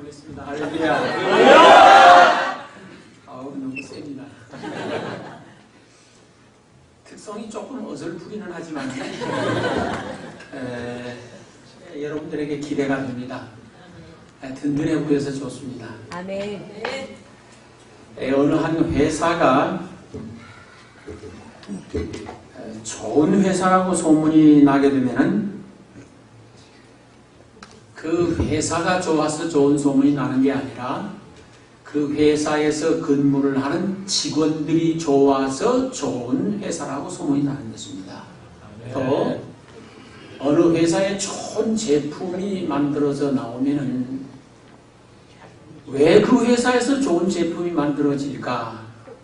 보겠습니다. 할렐루야. 아우 너무 셉니다. 특성이 조금 어설프기는 하지만 여러분들에게 기대가 됩니다. 든든해 보여서 좋습니다. 아멘. 어느 한 회사가 좋은 회사라고 소문이 나게 되면은 그 회사가 좋아서 좋은 소문이 나는 게 아니라 그 회사에서 근무를 하는 직원들이 좋아서 좋은 회사라고 소문이 나는 것입니다. 또 어느 회사에 좋은 제품이 만들어져 나오면은 왜 그 회사에서 좋은 제품이 만들어질까?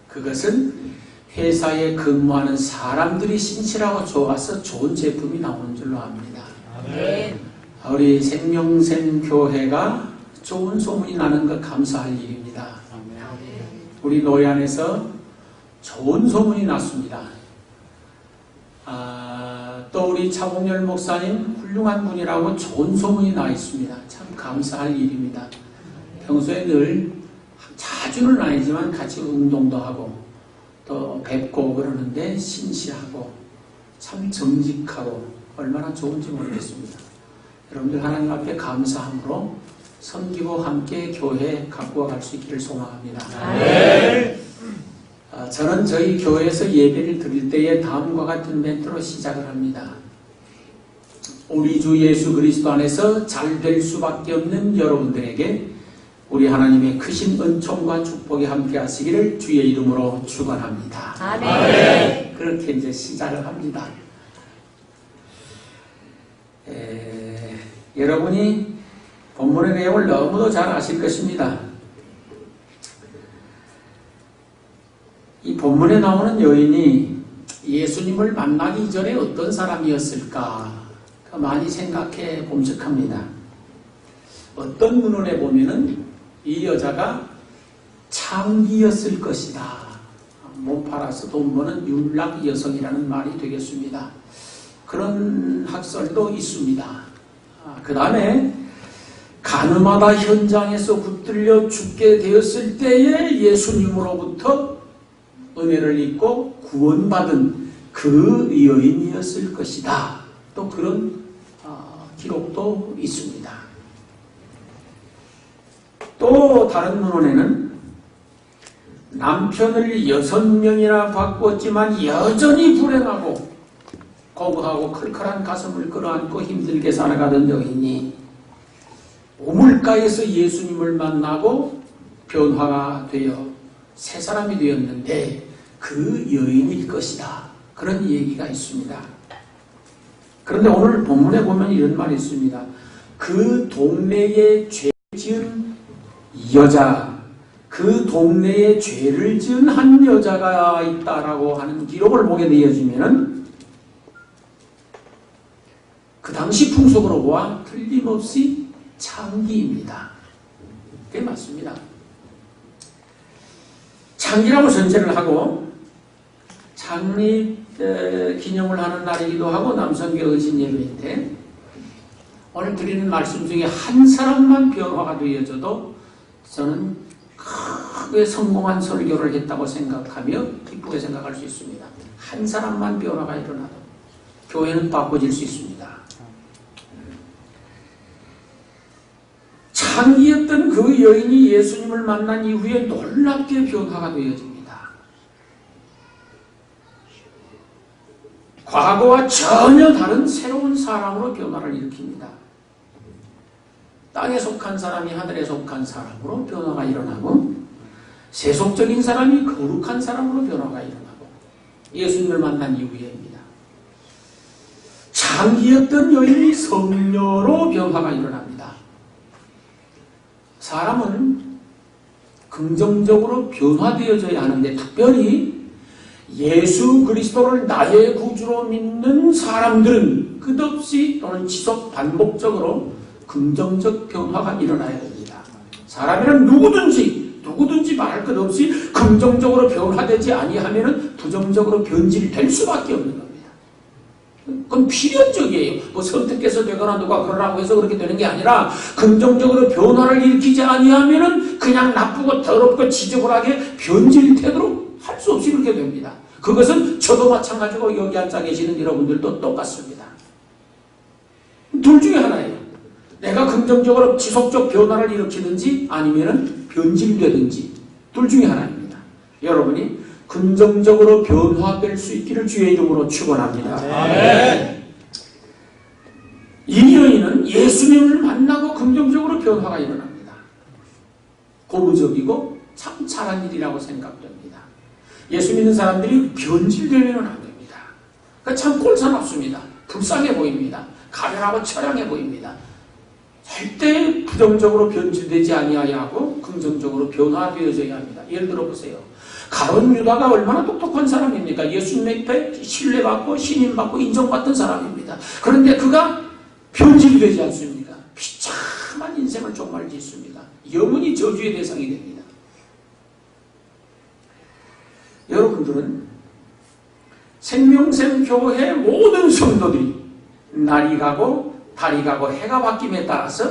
그것은 회사에 근무하는 사람들이 신실하고 좋아서 좋은 제품이 나오는 줄로 압니다. 우리 생명샘 교회가 좋은 소문이 나는 것 감사할 일입니다. 우리 노예안에서 좋은 소문이 났습니다. 또 우리 차봉열 목사님 훌륭한 분이라고 좋은 소문이 나 있습니다. 참 감사할 일입니다. 평소에 늘 자주는 아니지만 같이 운동도 하고 또 뵙고 그러는데 신실하고 참 정직하고 얼마나 좋은지 모르겠습니다. 여러분들 하나님 앞에 감사함으로 섬기고 함께 교회에 갖고 갈 수 있기를 소망합니다. 저는 저희 교회에서 예배를 드릴 때에 다음과 같은 멘트로 시작을 합니다. 우리 주 예수 그리스도 안에서 잘 될 수밖에 없는 여러분들에게 우리 하나님의 크신 은총과 축복이 함께 하시기를 주의 이름으로 축원합니다. 아멘. 그렇게 이제 시작을 합니다. 여러분이 본문의 내용을 너무도 잘 아실 것입니다. 이 본문에 나오는 여인이 예수님을 만나기 전에 어떤 사람이었을까 많이 생각해 봄직합니다. 어떤 문헌에 보면은 이 여자가 창기였을 것이다. 몸 팔아서 돈 버는 율락 여성이라는 말이 되겠습니다. 그런 학설도 있습니다. 그 다음에 가늠하다 현장에서 붙들려 죽게 되었을 때에 예수님으로부터 은혜를 입고 구원받은 그 여인이었을 것이다. 또 그런 기록도 있습니다. 또 다른 문헌에는 남편을 6명이나 바꿨지만 여전히 불행하고 고고하고 클클한 가슴을 끌어안고 힘들게 살아가던 여인이 우물가에서 예수님을 만나고 변화가 되어 새 사람이 되었는데 그 여인일 것이다. 그런 얘기가 있습니다. 그런데 오늘 본문에 보면 이런 말이 있습니다. 그 동네에 죄 지은 여자, 그 동네에 죄를 지은 한 여자가 있다라고 하는 기록을 보게 되어지면은 그 당시 풍속으로 보아 틀림없이 창기입니다. 그게 맞습니다. 창기라고 전제를 하고 창립 기념을 하는 날이기도 하고 남성교 의신 예배인데 오늘 드리는 말씀 중에 한 사람만 변화가 되어져도 저는 크게 성공한 설교를 했다고 생각하며 기쁘게 생각할 수 있습니다. 한 사람만 변화가 일어나도 교회는 바꿔질 수 있습니다. 창기였던 그 여인이 예수님을 만난 이후에 놀랍게 변화가 되어집니다. 과거와 전혀 다른 새로운 사람으로 변화를 일으킵니다. 땅에 속한 사람이 하늘에 속한 사람으로 변화가 일어나고 세속적인 사람이 거룩한 사람으로 변화가 일어나고 예수님을 만난 이후에입니다. 창기였던 여인이 성녀로 변화가 일어납니다. 사람은 긍정적으로 변화되어져야 하는데 특별히 예수 그리스도를 나의 구주로 믿는 사람들은 끝없이 또는 지속 반복적으로 긍정적 변화가 일어나야 됩니다. 사람이란 누구든지 말할 것 없이 긍정적으로 변화되지 아니하면 부정적으로 변질될 수밖에 없는 겁니다. 그건 필연적이에요. 뭐 선택해서 되거나 누가 그러라고 해서 그렇게 되는 게 아니라 긍정적으로 변화를 일으키지 아니하면은 그냥 나쁘고 더럽고 지저분하게 변질 태도로 할 수 없이 그렇게 됩니다. 그것은 저도 마찬가지고 여기 앉아 계시는 여러분들도 똑같습니다. 둘 중에 하나예요. 내가 긍정적으로 지속적 변화를 일으키든지 아니면은 변질되든지 둘 중에 하나입니다. 여러분이 긍정적으로 변화될 수 있기를 주의 이름으로 축원합니다. 네. 이 여인은 예수님을 만나고 긍정적으로 변화가 일어납니다. 고무적이고 참 잘한 일이라고 생각됩니다. 예수 믿는 사람들이 변질되면 안 됩니다. 그러니까 참 꼴사납습니다. 불쌍해 보입니다. 가련하고 처량해 보입니다. 절대 부정적으로 변질되지 아니하야 하고 긍정적으로 변화되어져야 합니다. 예를 들어 보세요. 가룟 유다가 얼마나 똑똑한 사람입니까? 예수님 앞에 신뢰받고 신임받고 인정받던 사람입니다. 그런데 그가 변질되지 않습니까? 비참한 인생을 종말 짓습니다. 영원히 저주의 대상이 됩니다. 여러분들은 생명샘 교회 모든 성도들이 날이 가고 달이 가고 해가 바뀜에 따라서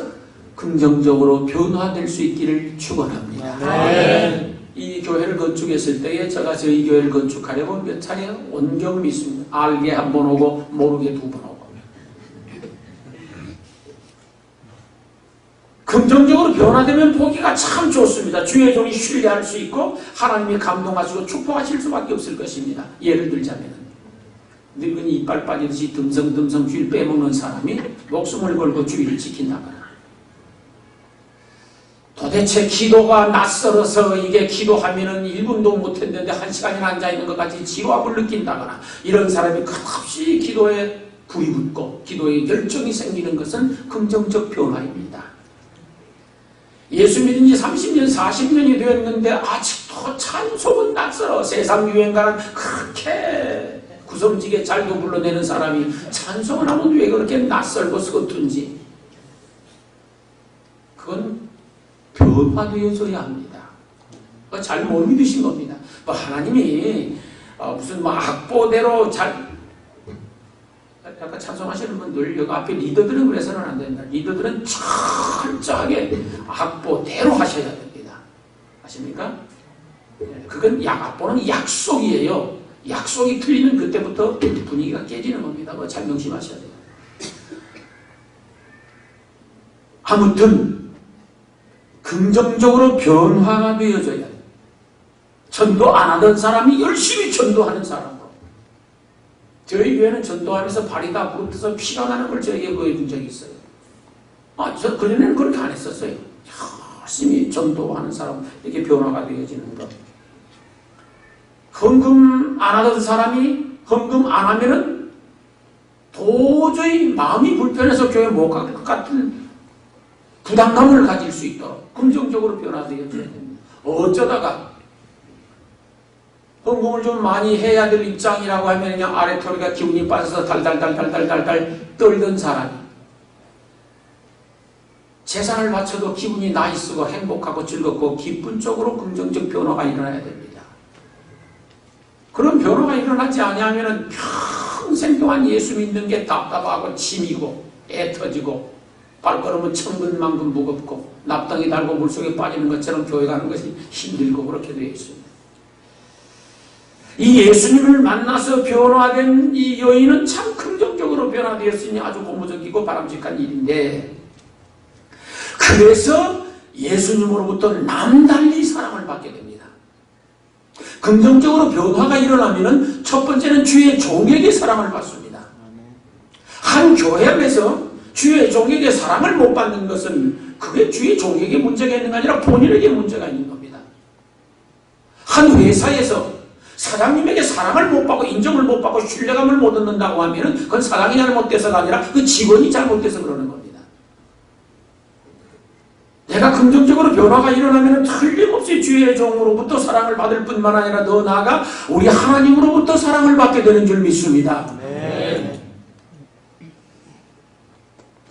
긍정적으로 변화될 수 있기를 축원합니다. 네. 이 교회를 건축했을 때에 제가 저희 교회를 건축하려고 몇 차례 온 경험이 있습니다. 알게 한 번 오고 모르게 두 번 오고. 긍정적으로 변화되면 보기가 참 좋습니다. 주의 종이 신뢰할 수 있고 하나님이 감동하시고 축복하실 수밖에 없을 것입니다. 예를 들자면 늙은이 이빨 빠지듯이 듬성듬성 주일 빼먹는 사람이 목숨을 걸고 주일을 지킨다거나 도대체 기도가 낯설어서 이게 기도하면은 1분도 못했는데 1시간이나 앉아있는 것 같이 지루함을 느낀다거나 이런 사람이 끝없이 기도에 불이 붙고 기도에 열정이 생기는 것은 긍정적 변화입니다. 예수 믿은 지 30년, 40년이 되었는데 아직도 찬송은 낯설어. 세상 유행가는 그렇게 구성지게 잘도 불러내는 사람이 찬송을 하면 왜 그렇게 낯설고 서툰지. 그건 변화되어져야 합니다. 잘 못 믿으신 겁니다. 하나님이 무슨 악보대로 아까 찬송하시는 분들 여기 앞에 리더들은 그래서는 안 된다. 리더들은 철저하게 악보대로 하셔야 됩니다. 아십니까? 그건 악보는 약속이에요. 약속이 틀리면 그때부터 분위기가 깨지는 겁니다. 잘 명심하셔야 돼요. 아무튼 긍정적으로 변화가 되어져야 돼요. 전도 안 하던 사람이 열심히 전도하는 사람으로. 저희 교회는 전도하면서 발이 다 부르트서 피가 나는 걸 저에게 보여준 적이 있어요. 저 그전에는 그렇게 안 했었어요. 열심히 전도하는 사람, 이렇게 변화가 되어지는 것. 헌금 안 하던 사람이 헌금 안 하면은 도저히 마음이 불편해서 교회 못 갈 것 같은 부담감을 가질 수 있도록 긍정적으로 변화되어져야 됩니다. 어쩌다가 헌금을 좀 많이 해야 될 입장이라고 하면 그냥 아래토리가 기운이 빠져서 달달달달달달달 떨던 사람이 재산을 바쳐도 기분이 나이스고 행복하고 즐겁고 기쁜 쪽으로 긍정적 변화가 일어나야 됩니다. 그런 변화가 일어나지 아니하면 평생 동안 예수 믿는 게 답답하고 짐이고 애 터지고 발걸음은 천근만근 무겁고 납덩이 달고 물속에 빠지는 것처럼 교회 가는 것이 힘들고 그렇게 되어 있습니다. 이 예수님을 만나서 변화된 이 여인은 참 긍정적으로 변화되었으니 아주 고무적이고 바람직한 일인데 그래서 예수님으로부터 남달리 사랑을 받게 됩니다. 긍정적으로 변화가 일어나면 첫 번째는 주의 종에게 사랑을 받습니다. 한 교회 안에서 주의 종에게 사랑을 못 받는 것은 그게 주의 종에게 문제가 있는 게 아니라 본인에게 문제가 있는 겁니다. 한 회사에서 사장님에게 사랑을 못 받고 인정을 못 받고 신뢰감을 못 얻는다고 하면 그건 사장이 잘못돼서가 아니라 그 직원이 잘못돼서 그러는 겁니다. 내가 긍정적으로 변화가 일어나면 틀림없이 주의 종으로부터 사랑을 받을 뿐만 아니라 더 나아가 우리 하나님으로부터 사랑을 받게 되는 줄 믿습니다. 네.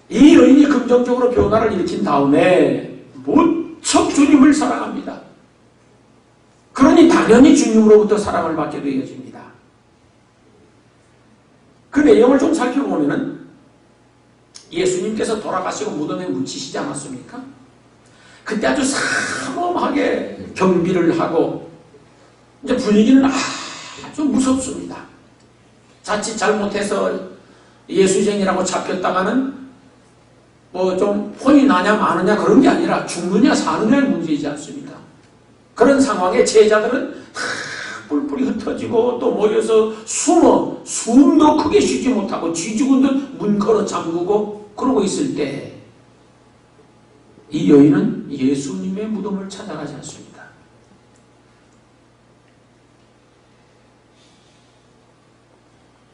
이 여인이 긍정적으로 변화를 일으킨 다음에 무척 주님을 사랑합니다. 그러니 당연히 주님으로부터 사랑을 받게 되어집니다. 그 내용을 좀 살펴보면은 예수님께서 돌아가시고 무덤에 묻히시지 않았습니까? 그때 아주 삼엄하게 경비를 하고 이제 분위기는 아주 무섭습니다. 자칫 잘못해서 예수쟁이라고 잡혔다가는 뭐 좀 혼이 나냐 마느냐 그런 게 아니라 죽느냐 사느냐의 문제이지 않습니까? 그런 상황에 제자들은 다 뿔뿔이 흩어지고 또 모여서 숨도 크게 쉬지 못하고 쥐죽은 듯 문 걸어 잠그고 그러고 있을 때 이 여인은 예수님의 무덤을 찾아가지 않습니다.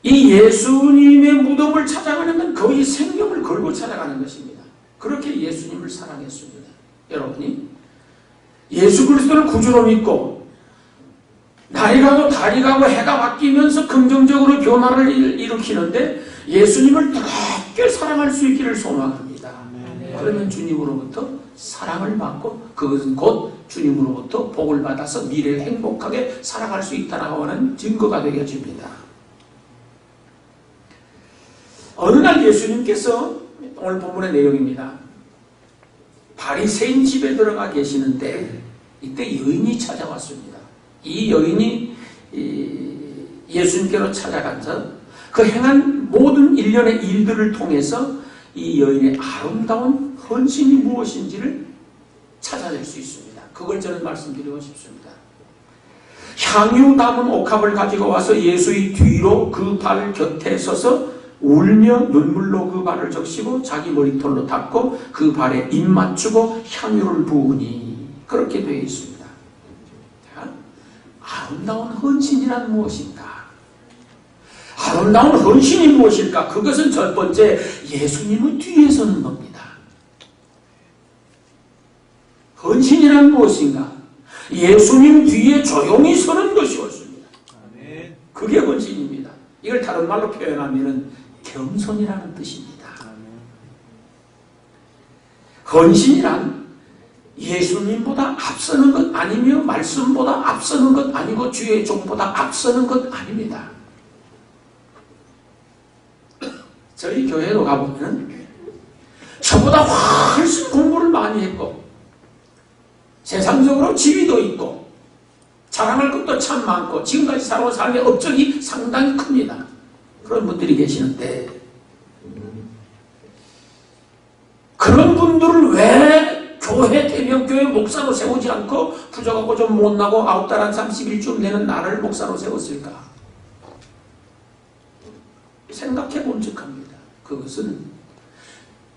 이 예수님의 무덤을 찾아가는 건 거의 생명을 걸고 찾아가는 것입니다. 그렇게 예수님을 사랑했습니다. 여러분이 예수 그리스도를 구주로 믿고 날이 가고 달이 가고 해가 바뀌면서 긍정적으로 변화를 일으키는데 예수님을 뜨겁게 사랑할 수 있기를 소망합니다. 그러면 주님으로부터 사랑을 받고 그것은 곧 주님으로부터 복을 받아서 미래를 행복하게 살아갈 수 있다라고 하는 증거가 되어집니다. 어느 날 예수님께서 오늘 본문의 내용입니다. 바리새인 집에 들어가 계시는데 이때 여인이 찾아왔습니다. 이 여인이 예수님께로 찾아가서 그 행한 모든 일련의 일들을 통해서 이 여인의 아름다운 헌신이 무엇인지를 찾아낼 수 있습니다. 그걸 저는 말씀드리고 싶습니다. 향유 담은 옥합을 가지고 와서 예수의 뒤로 그 발 곁에 서서 울며 눈물로 그 발을 적시고 자기 머리털로 닦고 그 발에 입 맞추고 향유를 부으니 그렇게 되어 있습니다. 아름다운 헌신이란 무엇인가? 아름다운 헌신이 무엇일까? 그것은 첫 번째 예수님의 뒤에 서는 겁니다. 헌신이란 무엇인가? 예수님 뒤에 조용히 서는 것이 옳습니다. 그게 헌신입니다. 이걸 다른 말로 표현하면 겸손이라는 뜻입니다. 헌신이란 예수님보다 앞서는 것 아니며 말씀보다 앞서는 것 아니고 주의 종보다 앞서는 것 아닙니다. 저희 교회로 가보면 저보다 훨씬 공부를 많이 했고 세상적으로 지위도 있고 자랑할 것도 참 많고 지금까지 살아온 삶의 업적이 상당히 큽니다. 그런 분들이 계시는데 그런 분들을 왜 교회 대명교회 목사로 세우지 않고 부족하고 좀 못나고 9달 한 30일쯤 되는 나를 목사로 세웠을까? 생각해 본 척합니다. 그것은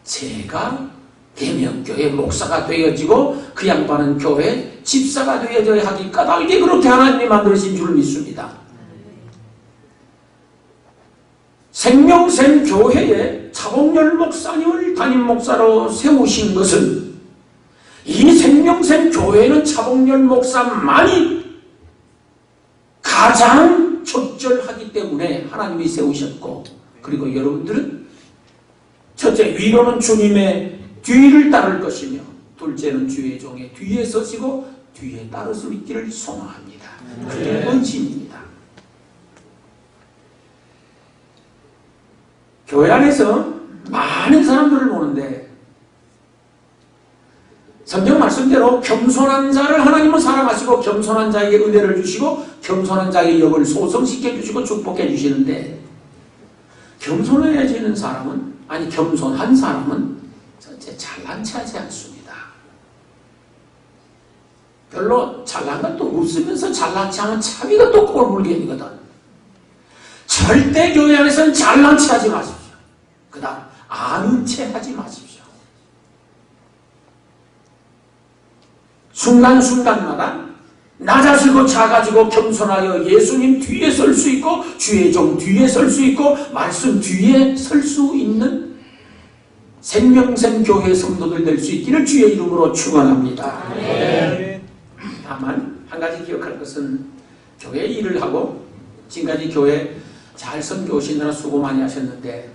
제가 대명교회 목사가 되어지고 그 양반은 교회 집사가 되어져야 하기 까닭에 그렇게 하나님이 만들어진 줄 믿습니다. 생명샘 교회에 차봉열 목사님을 담임 목사로 세우신 것은 이 생명샘 교회는 차봉열 목사만이 가장 적절하기 때문에 하나님이 세우셨고 그리고 여러분들은 첫째 위로는 주님의 뒤를 따를 것이며 둘째는 주의 종의 뒤에 서시고 뒤에 따를 수 있기를 소망합니다. 그게 헌신입니다. 교회 안에서 많은 사람들을 보는데 성경 말씀대로 겸손한 자를 하나님은 사랑하시고 겸손한 자에게 은혜를 주시고 겸손한 자의 역을 소성시켜 주시고 축복해 주시는데 겸손해지는 사람은 아니 겸손한 사람은 전체 잘난 체하지 않습니다. 별로 잘난 것도 없으면서 잘난 체하면 참 이것도 꼴불견이거든. 절대 교회 안에서는 잘난 체하지 마십시오. 그 다음 아는 체하지 마십시오. 순간순간마다 낮아지고 작아지고 겸손하여 예수님 뒤에 설 수 있고 주의 종 뒤에 설 수 있고 말씀 뒤에 설 수 있는 생명샘 교회 성도들 될 수 있기를 주의 이름으로 축원합니다. 다만 한 가지 기억할 것은 교회 일을 하고 지금까지 교회 잘 섬겨오시느라 수고 많이 하셨는데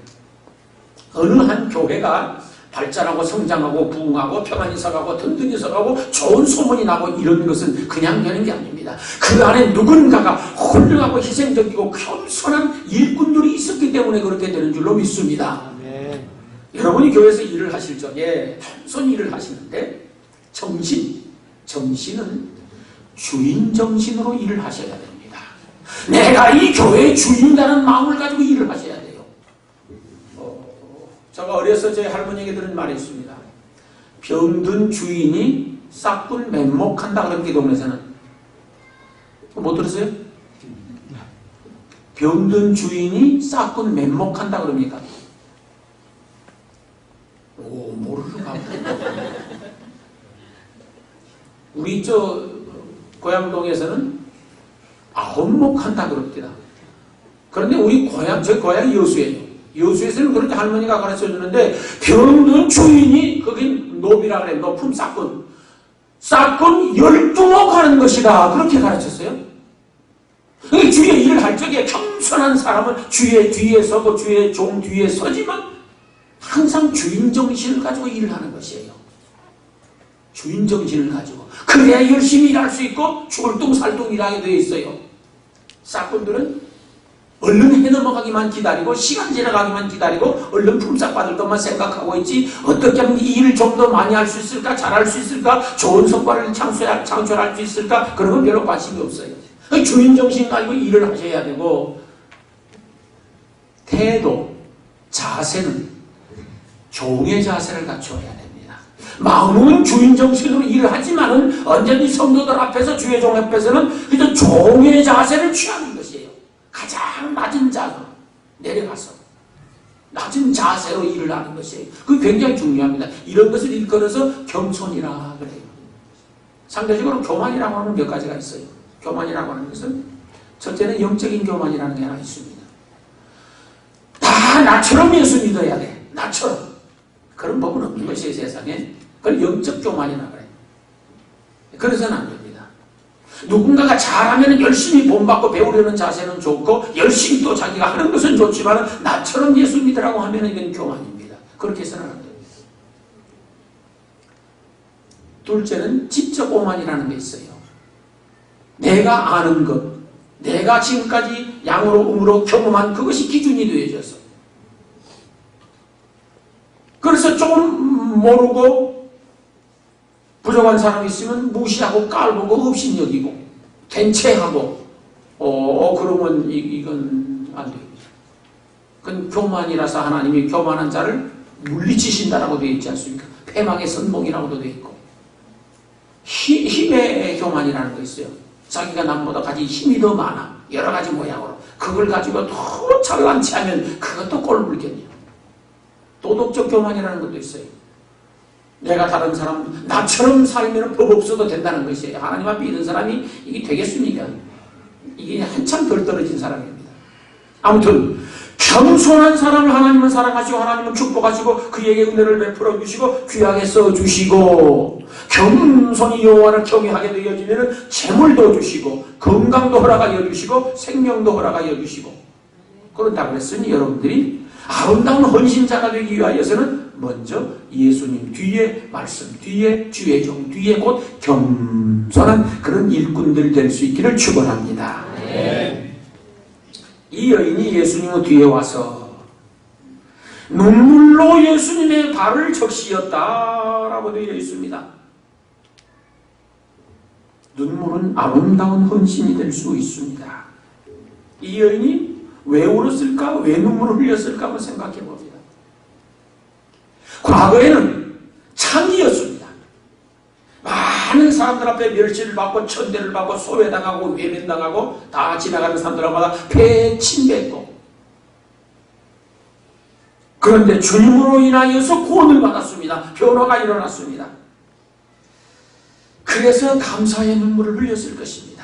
어느 한 교회가 발전하고 성장하고 부흥하고 평안이 서가고 든든히 서가고 좋은 소문이 나고 이런 것은 그냥 되는 게 아닙니다. 그 안에 누군가가 훌륭하고 희생적이고 겸손한 일꾼들이 있었기 때문에 그렇게 되는 줄로 믿습니다. 네. 여러분이 교회에서 일을 하실 적에 겸손히 일을 하시는데 정신은 주인 정신으로 일을 하셔야 됩니다. 내가 이 교회의 주인이라는 마음을 가지고 일을 하셔야 돼요. 제가 어려서 제 할머니에게 들은 말이 있습니다. 병든 주인이 싹군 맹목한다 그런 기독론에서는. 못 들었어요? 병든 주인이 싹군 맹목한다 그럽니까? 오, 모르는가 보다. 우리 고향동에서는 아홉목한다 그럽니다. 그런데 저희 고향이 여수예요. 여수에서는 그렇게 할머니가 가르쳐 주는데 병든 주인이 거긴 노비라 그래. 높은 싹군 12목 하는 것이다. 그렇게 가르쳤어요. 주의 일을 할 적에 겸손한 사람은 주의 뒤에 서고 주의 종 뒤에 서지만 항상 주인 정신을 가지고 일을 하는 것이에요. 주인 정신을 가지고 그래야 열심히 일할 수 있고 출동살동 일하게 되어 있어요. 싹군들은 얼른 해 넘어가기만 기다리고 시간 지나가기만 기다리고 얼른 품삯 받을 것만 생각하고 있지 어떻게 하면 이 일을 좀 더 많이 할 수 있을까? 잘할 수 있을까? 좋은 성과를 창출할 수 있을까? 그런 건 별로 관심이 없어요. 주인정신 가지고 일을 하셔야 되고 태도, 자세는 종의 자세를 갖춰야 됩니다. 마음은 주인정신으로 일을 하지만은 언제든지 성도들 앞에서 주의 종 앞에서는 그저 종의 자세를 취하는 것이에요. 가장 낮은 자세로 내려가서 낮은 자세로 일을 하는 것이에요. 그게 굉장히 중요합니다. 이런 것을 일컬어서 겸손이라 그래요. 상대적으로 교만이라고 하는 몇 가지가 있어요. 교만이라고 하는 것은 첫째는 영적인 교만이라는 게 하나 있습니다. 다 나처럼 예수 믿어야 돼. 나처럼. 그런 법은 없는 것이에요, 세상에. 그걸 영적 교만이라 그래요. 그래서는 안 됩니다. 누군가가 잘하면 열심히 본받고 배우려는 자세는 좋고 열심히 또 자기가 하는 것은 좋지만 나처럼 예수 믿으라고 하면 이건 교만입니다. 그렇게 해서는 안 됩니다. 둘째는 지적 오만이라는 게 있어요. 내가 아는 것, 내가 지금까지 양으로 음으로 경험한 그것이 기준이 되어져서 그래서 조금 모르고 부족한 사람이 있으면 무시하고 깔보고 업신여기고 된체하고 그러면 이건 안 됩니다. 그건 교만이라서 하나님이 교만한 자를 물리치신다라고 되어 있지 않습니까? 패망의 선봉이라고도 되어 있고 힘의 교만이라는 거 있어요. 자기가 남보다 가진 힘이 더 많아. 여러 가지 모양으로. 그걸 가지고 더 잘난 체하면 그것도 꼴불견이에요. 도덕적 교만이라는 것도 있어요. 내가 다른 사람, 나처럼 살면 법 없어도 된다는 것이에요. 하나님 앞에 있는 사람이 이게 되겠습니까? 이게 한참 덜 떨어진 사람입니다. 아무튼 겸손한 사람을 하나님은 사랑하시고 하나님은 축복하시고 그에게 은혜를 베풀어 주시고 귀하게 써주시고 겸손히 여호와를 경외하게 되어지면 재물도 주시고 건강도 허락하여 주시고 생명도 허락하여 주시고 그렇다고 그랬으니 여러분들이 아름다운 헌신자가 되기 위하여서는 먼저 예수님 뒤에 말씀 뒤에 주의 종 뒤에 곧 겸손한 그런 일꾼들 될 수 있기를 축원합니다. 네. 이 여인이 예수님 뒤에 와서 눈물로 예수님의 발을 적시었다라고 되어 있습니다. 눈물은 아름다운 헌신이 될 수 있습니다. 이 여인이 왜 울었을까? 왜 눈물을 흘렸을까? 한번 생각해 봅니다. 과거에는 창기였습니다. 많은 사람들 앞에 멸시를 받고 천대를 받고 소외당하고 외면당하고 다 지나가는 사람들마다 폐에 침뱉고 그런데 주님으로 인하여서 구원을 받았습니다. 변화가 일어났습니다. 그래서 감사의 눈물을 흘렸을 것입니다.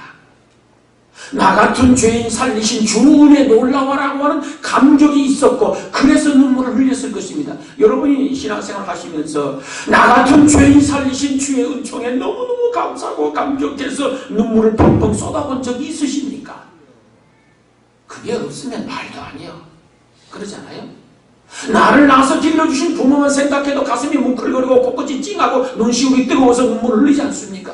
나 같은 죄인 살리신 주 은혜 놀라워라고 하는 감격이 있었고 그래서 눈물을 흘렸을 것입니다. 여러분이 신앙생활 하시면서 나 같은 죄인 살리신 주의 은총에 너무너무 감사하고 감격해서 눈물을 펑펑 쏟아본 적이 있으십니까? 그게 없으면 말도 아니에요. 그러잖아요. 나를 낳아서 길러주신 부모만 생각해도 가슴이 뭉클거리고 코끝이 찡하고 눈시울이 뜨거워서 눈물을 흘리지 않습니까?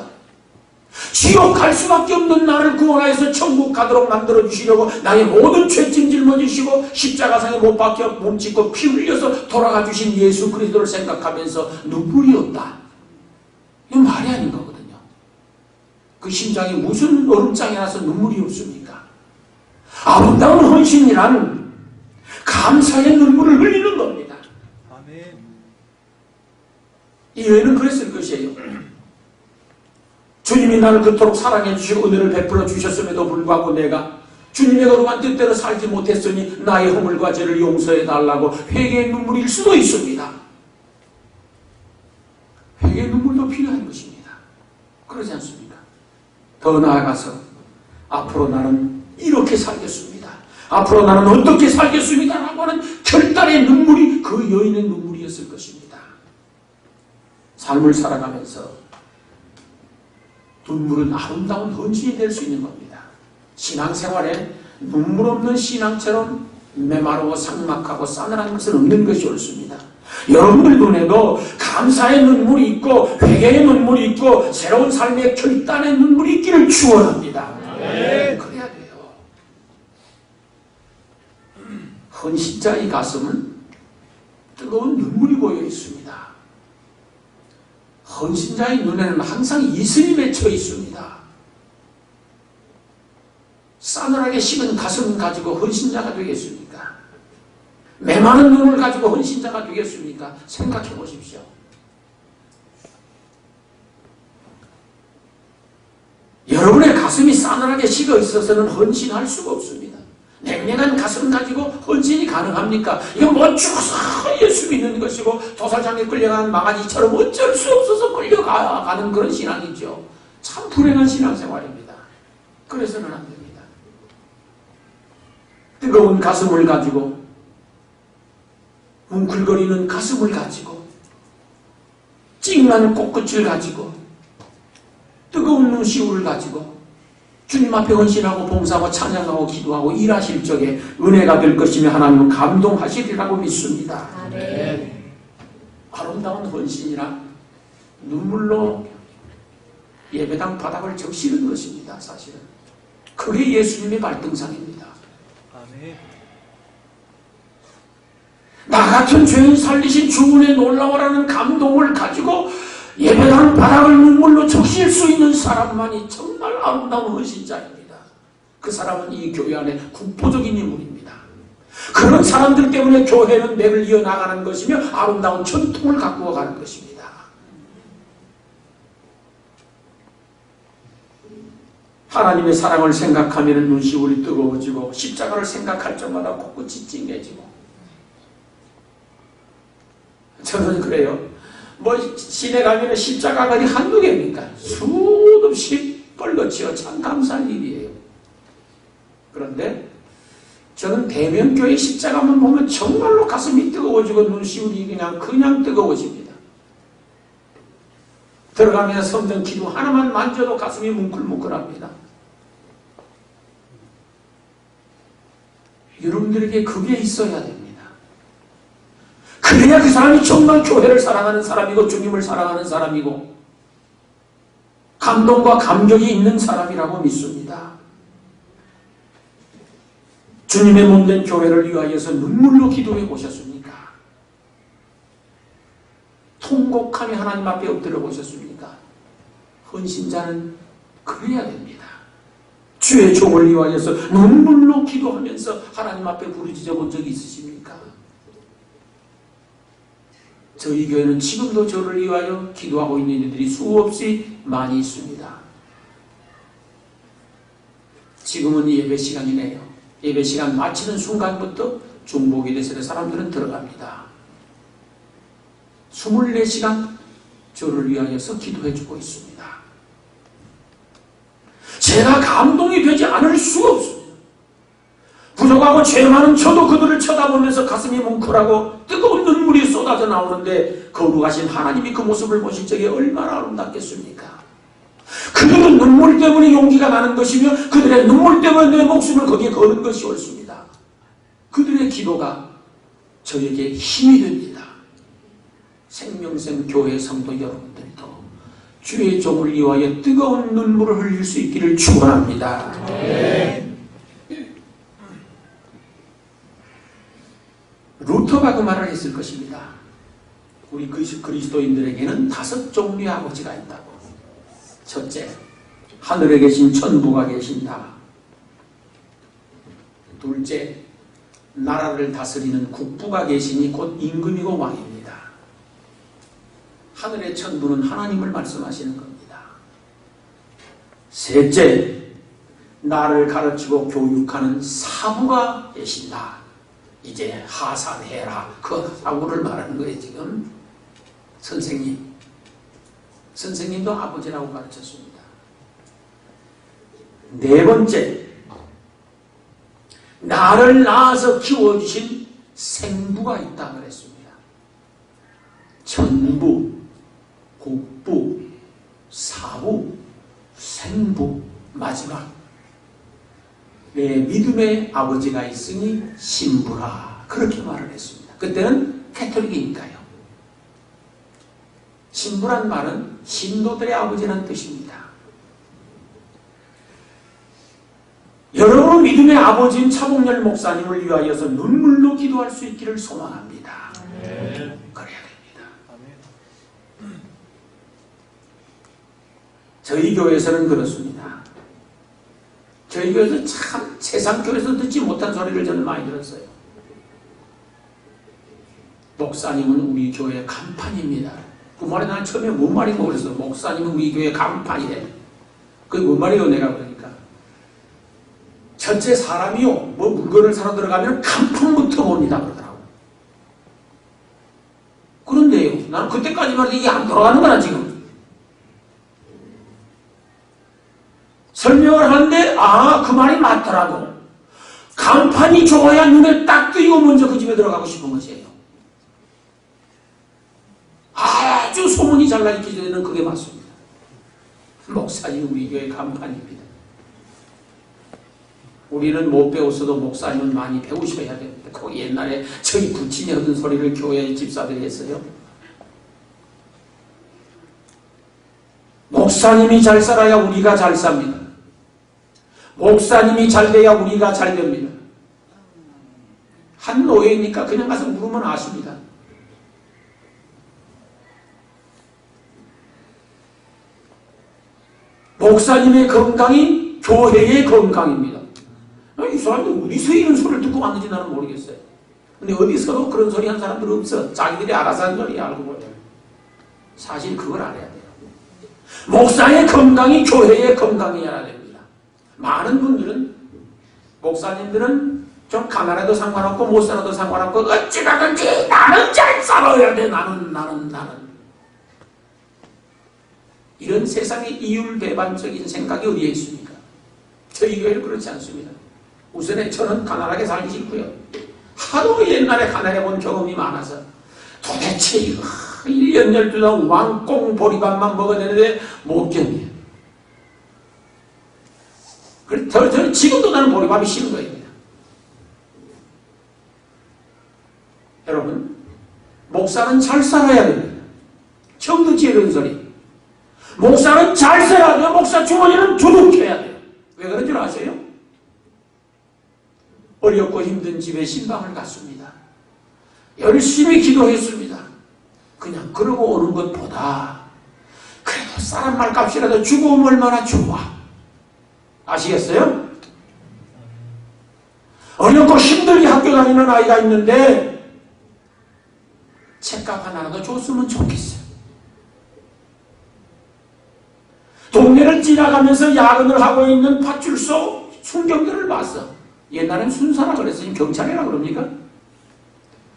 지옥 갈 수밖에 없는 나를 구원하여서 천국 가도록 만들어주시려고 나의 모든 죄짐 짊어지시고 십자가상에 못 박혀 몸짓고 피 흘려서 돌아가 주신 예수 그리스도를 생각하면서 눈물이 없다. 이건 말이 아닌 거거든요. 그 심장이 무슨 얼음장에 나서 눈물이 없습니까? 아름다운 헌신이란 감사의 눈물을 흘리는 겁니다. 아멘. 이 여인은 그랬을 것이에요. 주님이 나를 그토록 사랑해 주시고 은혜를 베풀어 주셨음에도 불구하고 내가 주님의 거룩한 뜻대로 살지 못했으니 나의 허물과 죄를 용서해 달라고 회개의 눈물일 수도 있습니다. 회개의 눈물도 필요한 것입니다. 그러지 않습니까? 더 나아가서 앞으로 나는 이렇게 살겠습니다. 앞으로 나는 어떻게 살겠습니다. 라고 하는 결단의 눈물이 그 여인의 눈물이었을 것입니다. 삶을 살아가면서 눈물은 아름다운 헌신이 될 수 있는 겁니다. 신앙생활에 눈물 없는 신앙처럼 메마르고 삭막하고 싸늘한 것은 없는 것이 옳습니다. 여러분들 눈에도 감사의 눈물이 있고 회개의 눈물이 있고 새로운 삶의 결단의 눈물이 있기를 축원합니다. 그래야 돼요. 헌신자의 가슴은 뜨거운 눈물이 고여 있습니다. 헌신자의 눈에는 항상 이슬이 맺혀 있습니다. 싸늘하게 식은 가슴 가지고 헌신자가 되겠습니까? 메마른 눈을 가지고 헌신자가 되겠습니까? 생각해 보십시오. 여러분의 가슴이 싸늘하게 식어 있어서는 헌신할 수가 없습니다. 냉랭한 가슴 가지고 헌신이 가능합니까? 이거 뭐 죽어서 예수 믿는 것이고 도살장에 끌려간 망아지처럼 어쩔 수 없어서 끌려가는 그런 신앙이죠. 참 불행한 신앙생활입니다. 그래서는 안 됩니다. 뜨거운 가슴을 가지고 뭉클거리는 가슴을 가지고 찡한 코끝을 가지고 뜨거운 눈시울을 가지고 주님 앞에 헌신하고 봉사하고 찬양하고 기도하고 일하실 적에 은혜가 될 것이며 하나님은 감동하시리라고 믿습니다. 아멘. 아름다운 헌신이라 눈물로 예배당 바닥을 적시는 것입니다. 사실은 그게 예수님의 발등상입니다. 아멘. 나 같은 죄인 살리신 주문의 놀라워라는 감동을 가지고 예배당 바닥을 눈물로 적실 수 있는 사람만이 정말 아름다운 헌신자입니다. 그 사람은 이 교회 안에 국보적인 인물입니다. 그런 사람들 때문에 교회는 맥을 이어나가는 것이며 아름다운 전통을 갖고 가는 것입니다. 하나님의 사랑을 생각하면 눈시울이 뜨거워지고 십자가를 생각할 적마다 코끝이 찡해지고 저는 그래요. 뭐 시내 가면 십자가가 한두 개입니까? 수없이 뻘거치어 참 감사한 일이에요. 그런데 저는 대면교회 십자가만 보면 정말로 가슴이 뜨거워지고 눈시울이 그냥 뜨거워집니다. 들어가면서 성전 기둥 하나만 만져도 가슴이 뭉클뭉클합니다. 여러분들에게 그게 있어야 됩니다. 그래야 그 사람이 정말 교회를 사랑하는 사람이고 주님을 사랑하는 사람이고 감동과 감격이 있는 사람이라고 믿습니다. 주님의 몸된 교회를 위하여서 눈물로 기도해 보셨습니까? 통곡하며 하나님 앞에 엎드려 보셨습니까? 헌신자는 그래야 됩니다. 주의 종을 위하여서 눈물로 기도하면서 하나님 앞에 부르짖어 본 적이 있으십니까? 저희 교회는 지금도 저를 위하여 기도하고 있는 이들이 수없이 많이 있습니다. 지금은 예배 시간이네요. 예배 시간 마치는 순간부터 중보기도에 사람들은 들어갑니다. 24시간 저를 위하여서 기도해주고 있습니다. 제가 감동이 되지 않을 수가 없습니다. 부족하고 죄 많은 저도 그들을 쳐다보면서 가슴이 뭉클하고 뜨거운 눈물이 쏟아져 나오는데 거룩하신 하나님이 그 모습을 보실 적에 얼마나 아름답겠습니까? 그들은 눈물 때문에 용기가 나는 것이며 그들의 눈물 때문에 내 목숨을 거기에 거는 것이 옳습니다. 그들의 기도가 저에게 힘이 됩니다. 생명샘 교회 성도 여러분들도 주의 종을 위하여 뜨거운 눈물을 흘릴 수 있기를 축원합니다. 루터가 그 말을 했을 것입니다. 우리 그리스도인들에게는 5 종류의 아버지가 있다고. 첫째, 하늘에 계신 천부가 계신다. 둘째, 나라를 다스리는 국부가 계시니 곧 임금이고 왕입니다. 하늘의 천부는 하나님을 말씀하시는 겁니다. 셋째, 나를 가르치고 교육하는 사부가 계신다. 이제 하산해라. 그 사부를 말하는 거예요. 지금 선생님도 아버지라고 가르쳤습니다. 네 번째, 나를 낳아서 키워주신 생부가 있다 그랬습니다. 천부, 국부, 사부, 생부, 마지막 내 믿음의 아버지가 있으니 신부라, 그렇게 말을 했습니다. 그때는 캐톨릭이니까요. 신부란 말은 신도들의 아버지라는 뜻입니다. 여러분 믿음의 아버지인 차봉열 목사님을 위하여서 눈물로 기도할 수 있기를 소망합니다. 그래야 됩니다. 저희 교회에서는 그렇습니다. 저희 교회에서 참 세상 교회에서 듣지 못한 소리를 저는 많이 들었어요. 목사님은 우리 교회의 간판입니다. 그 말에 난 처음에 뭔 말인가 그랬어. 목사님은 우리 교회의 간판이래. 그게 뭔 말이에요 내가 그러니까. 전체 사람이요, 뭐 물건을 사러 들어가면 간판부터 봅니다 그러더라고. 그런데요, 나는 그때까지만 해도 이게 안 돌아가는 거나 지금. 설명을 하는데 그 말이 맞더라고. 간판이 좋아야 눈에 딱 뜨이고 먼저 그 집에 들어가고 싶은 것이에요. 아주 소문이 잘 나기 전에는 그게 맞습니다. 목사님 우리 교회 간판입니다. 우리는 못 배웠어도 목사님은 많이 배우셔야 됩니다. 거기 옛날에 저희 부친이 하던 소리를 교회 집사들이 했어요. 목사님이 잘 살아야 우리가 잘 삽니다. 목사님이 잘 돼야 우리가 잘 됩니다. 한 노예니까 그냥 가서 물으면 아십니다. 목사님의 건강이 교회의 건강입니다. 이 사람들 어디서 이런 소리를 듣고 왔는지 나는 모르겠어요. 근데 어디서도 그런 소리 한 사람들 없어. 자기들이 알아서 하는 소리 알고 보여요. 사실 그걸 알아야 돼요. 목사의 건강이 교회의 건강이어야 됩니다. 많은 분들은, 목사님들은 좀 가난해도 상관없고 못 살아도 상관없고 어찌 가든지 나는 잘 살아야 돼. 나는. 이런 세상의 이율배반적인 생각이 어디에 있습니까? 저희 교회는 그렇지 않습니다. 우선에 저는 가난하게 살기 싫고요. 하도 옛날에 가난해 본 경험이 많아서 도대체 이거 1년 12년 왕꽁 보리밥만 먹어야 되는데 못 견뎌요. 그래서 저는 지금도 나는 보리밥이 싫은 거예요. 여러분, 목사는 잘 살아야 됩니다. 처음 듣지 이런 소리. 목사는 잘 살아야 돼요. 목사 주머니는 두둑해야 돼요. 왜 그런 줄 아세요? 어렵고 힘든 집에 신방을 갔습니다. 열심히 기도했습니다. 그냥 그러고 오는 것보다 그래도 사람 말값이라도 주고 오면 얼마나 좋아. 아시겠어요? 어렵고 힘들게 학교 다니는 아이가 있는데 책값 하나라도 줬으면 좋겠어요. 동네를 지나가면서 야근을 하고 있는 파출소 순경들을 봤어. 옛날엔 순사라 그랬으니 경찰이라 그럽니까?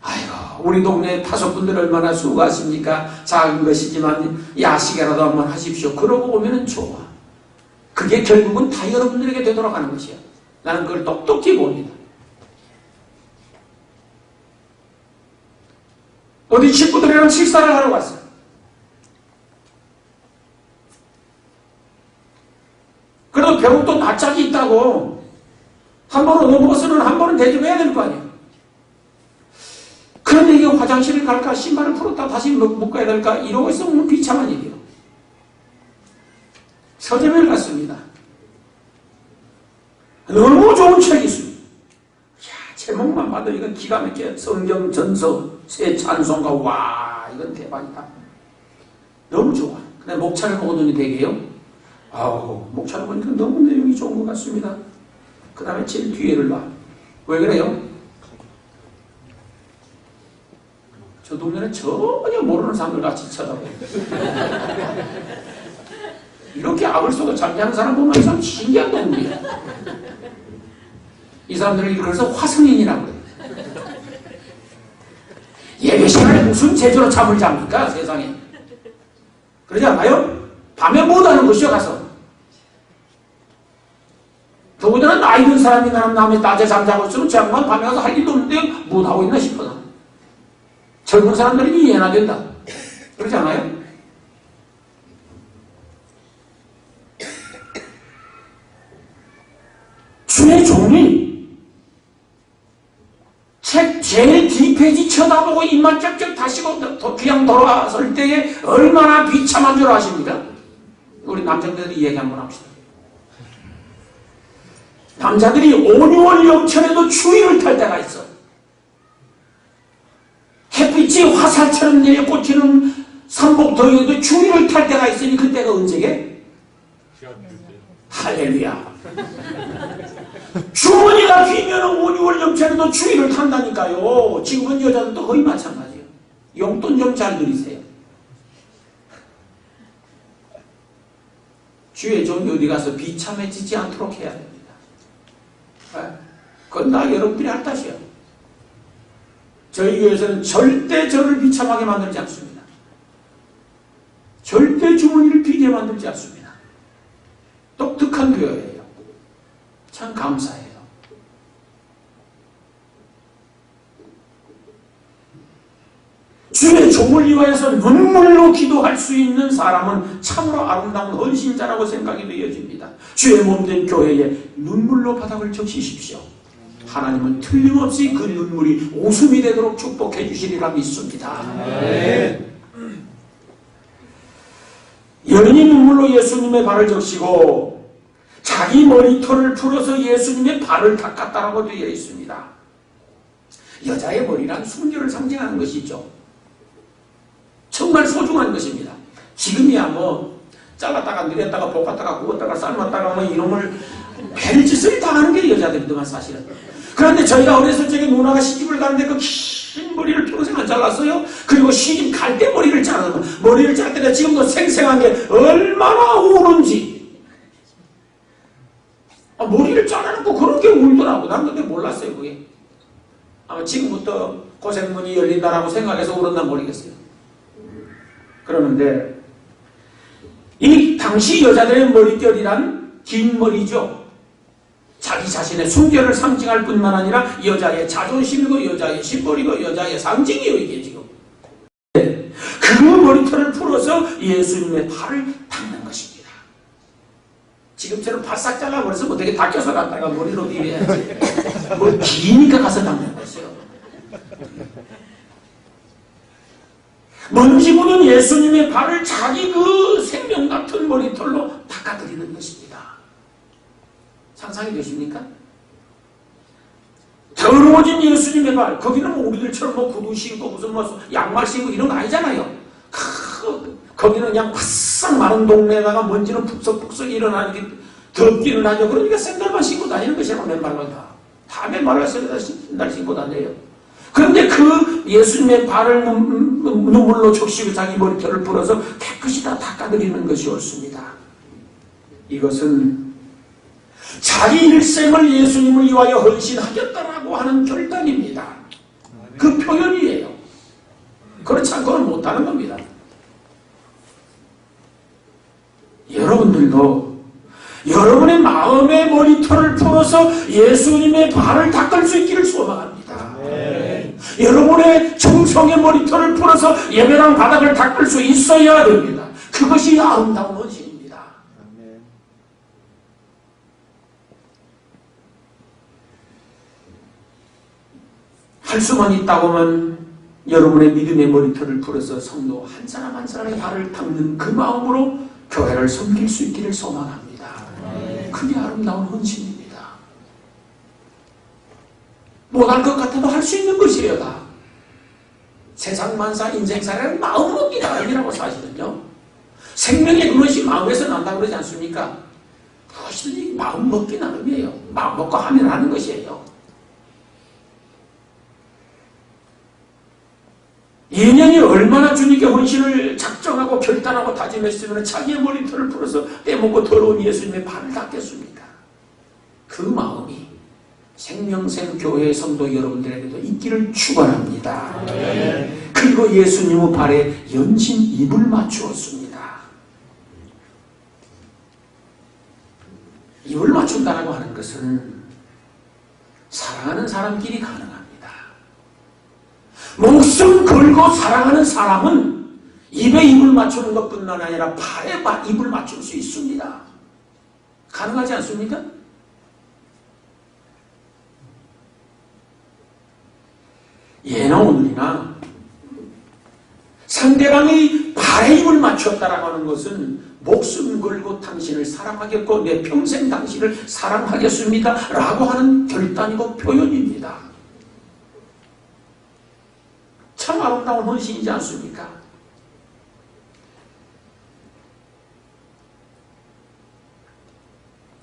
아이고, 우리 동네 파수꾼들 얼마나 수고하십니까? 작은 것이지만 야식이라도 한번 하십시오. 그러고 오면은 좋아. 그게 결국은 다 여러분들에게 되돌아가는 것이야. 나는 그걸 똑똑히 봅니다. 어디 친구들이랑 식사를 하러 갔어요. 그래도 배고도 낯짝이 있다고 한 번은 얻어먹었으면 한 번은 대접해야 될 거 아니에요. 화장실을 갈까 신발을 풀었다 다시 묶어야 될까 이러고 있으면 비참한 일이에요. 서점에 갔습니다. 너무 좋은 책이 있습니다. 제목만 봐도 이건 기가 막혀. 성경 전서 새 찬송가. 와 이건 대박이다. 너무 좋아. 근데 목차를 보더니 되게요. 아우 목차를 보니까 너무 내용이 좋은 것 같습니다. 그 다음에 제일 뒤에를 봐. 왜 그래요? 저 동네는 전혀 모르는 사람들 같이 쳐다봐요. 이렇게 악을 쏘고 잠자는 사람 보면 이 사람 신기한 놈이에요. 이 사람들을 그래서 화성인이라고 해요. 예배 시간에 무슨 제대로 잠을 잡니까 세상에. 그러지 않아요? 밤에 못하는 것이요 가서. 더군다나 나이 든 사람이 나는 남의 낮에 잠자고 있으면 저 양반 밤에 가서 할 일도 없는데 못하고 있나 싶어서. 젊은 사람들은 이해나 된다. 그러지 않아요? 주의 종이 책 제일 뒷페이지 쳐다보고 입만 쩍쩍 다시고 그냥 돌아설 때에 얼마나 비참한 줄 아십니까? 우리 남자들이 얘기 한번 합시다. 남자들이 5, 6월 영천에도 추위를 탈 때가 있어. 햇빛이 화살처럼 내려 꽂히는 삼복더위에도 추위를 탈 때가 있으니 그때가 언제게? 할렐루야. 주머니가 비면 5, 6월 영천에도 추위를 탄다니까요. 지금은 여자들도 거의 마찬가지예요. 용돈 좀 잘 들이세요. 주의 종이 어디 가서 비참해지지 않도록 해야 됩니다. 그건 나 여러분들이 할 탓이야. 저희 교회에서는 절대 저를 비참하게 만들지 않습니다. 절대 주머니를 비게 만들지 않습니다. 독특한 교회예요. 참 감사해요. 주의 종을 위하여서 눈물로 기도할 수 있는 사람은 참으로 아름다운 헌신자라고 생각이 되어집니다. 주의 몸된 교회에 눈물로 바닥을 적시십시오. 하나님은 틀림없이 그 눈물이 웃음이 되도록 축복해 주시리라 믿습니다. 네. 여인이 눈물로 예수님의 발을 적시고 자기 머리털을 풀어서 예수님의 발을 닦았다라고 되어 있습니다. 여자의 머리란 순결을 상징하는 것이죠. 정말 소중한 것입니다. 지금이야 뭐 잘랐다가 늘렸다가 볶았다가 구웠다가 삶았다가 뭐 이놈을 별짓을 다 하는 게 여자들이더만 사실은. 그런데 저희가 어렸을 적에 누나가 시집을 가는데 그 긴 머리를 평생 안 잘랐어요. 그리고 시집 갈 때 머리를 자르는 머리를 자를 때가 지금도 생생한 게 얼마나 우는지. 머리를 잘라놓고 그런 게 울더라고. 난 근데 몰랐어요 그게. 아마 지금부터 고생문이 열린다라고 생각해서 울었나 모르겠어요. 그러는데 이 당시 여자들의 머릿결이란 긴 머리죠. 자기 자신의 순결을 상징할 뿐만 아니라 여자의 자존심이고 여자의 심벌이고 여자의 상징이에요 이게 지금. 그 머리털을 풀어서 예수님의 발을 닦는 것입니다. 지금처럼 바싹 잘라버려서 어떻게 닦여서 갔다가 머리로 비벼야지. 뭐 기니까 가서 닦는 것이요. 먼지 묻은 예수님의 발을 자기 그 생명 같은 머리털로 닦아드리는 것입니다. 상상이 되십니까? 더러워진 예수님의 발, 거기는 뭐 우리들처럼 뭐 구두 신고 무슨 뭐 양말 신고 이런 거 아니잖아요. 거기는 그냥 바싹 마른 동네에다가 먼지는 푹석푹석 일어나는 게 덥기는 하죠. 그러니까 샌들만 신고 다니는 것이라고 맨발로 다 맨발로 샌들 신고 다녀요. 그런데 그 예수님의 발을 눈물로 적시고 자기 머리털을 풀어서 깨끗이 다 닦아드리는 것이 옳습니다. 이것은 자기 일생을 예수님을 위하여 헌신하겠다라고 하는 결단입니다. 그 표현이에요. 그렇지 않고는 못하는 겁니다. 여러분들도 여러분의 마음의 머리털을 풀어서 예수님의 발을 닦을 수 있기를 소망합니다. 네. 여러분의 정성의 머리털을 풀어서 예배당 바닥을 닦을 수 있어야 됩니다. 그것이 아름다운 헌신입니다. 할 수만 있다고 하면 여러분의 믿음의 머리털을 풀어서 성도 한 사람 한 사람의 발을 닦는 그 마음으로 교회를 섬길 수 있기를 소망합니다. 그게 아름다운 헌신입니다. 못할 것 같아도 할 수 있는 것이에요. 다. 세상 만사 인생살이는 마음 먹기 나름이라고 사실은요. 생명의 그것이 마음에서 난다고 그러지 않습니까? 그것이 마음 먹기 나름이에요. 마음 먹고 하면 하는 것이에요. 예년이 얼마나 주님께 헌신을 작정하고 결단하고 다짐했으면 자기의 머리털을 풀어서 떼먹고 더러운 예수님의 발을 닦겠습니까? 그 마음이 생명샘 교회의 성도 여러분들에게도 있기를 축원합니다. 그리고 예수님의 발에 연신 입을 맞추었습니다. 입을 맞춘다라고 하는 것은 사랑하는 사람끼리 가능합니다. 목숨 걸고 사랑하는 사람은 입에 입을 맞추는 것뿐만 아니라 발에 입을 맞출 수 있습니다. 가능하지 않습니까? 예나 오늘이나 상대방이 발에 입을 맞췄다라고 하는 것은 목숨 걸고 당신을 사랑하겠고 내 평생 당신을 사랑하겠습니다 라고 하는 결단이고 표현입니다. 참 아름다운 헌신이지 않습니까?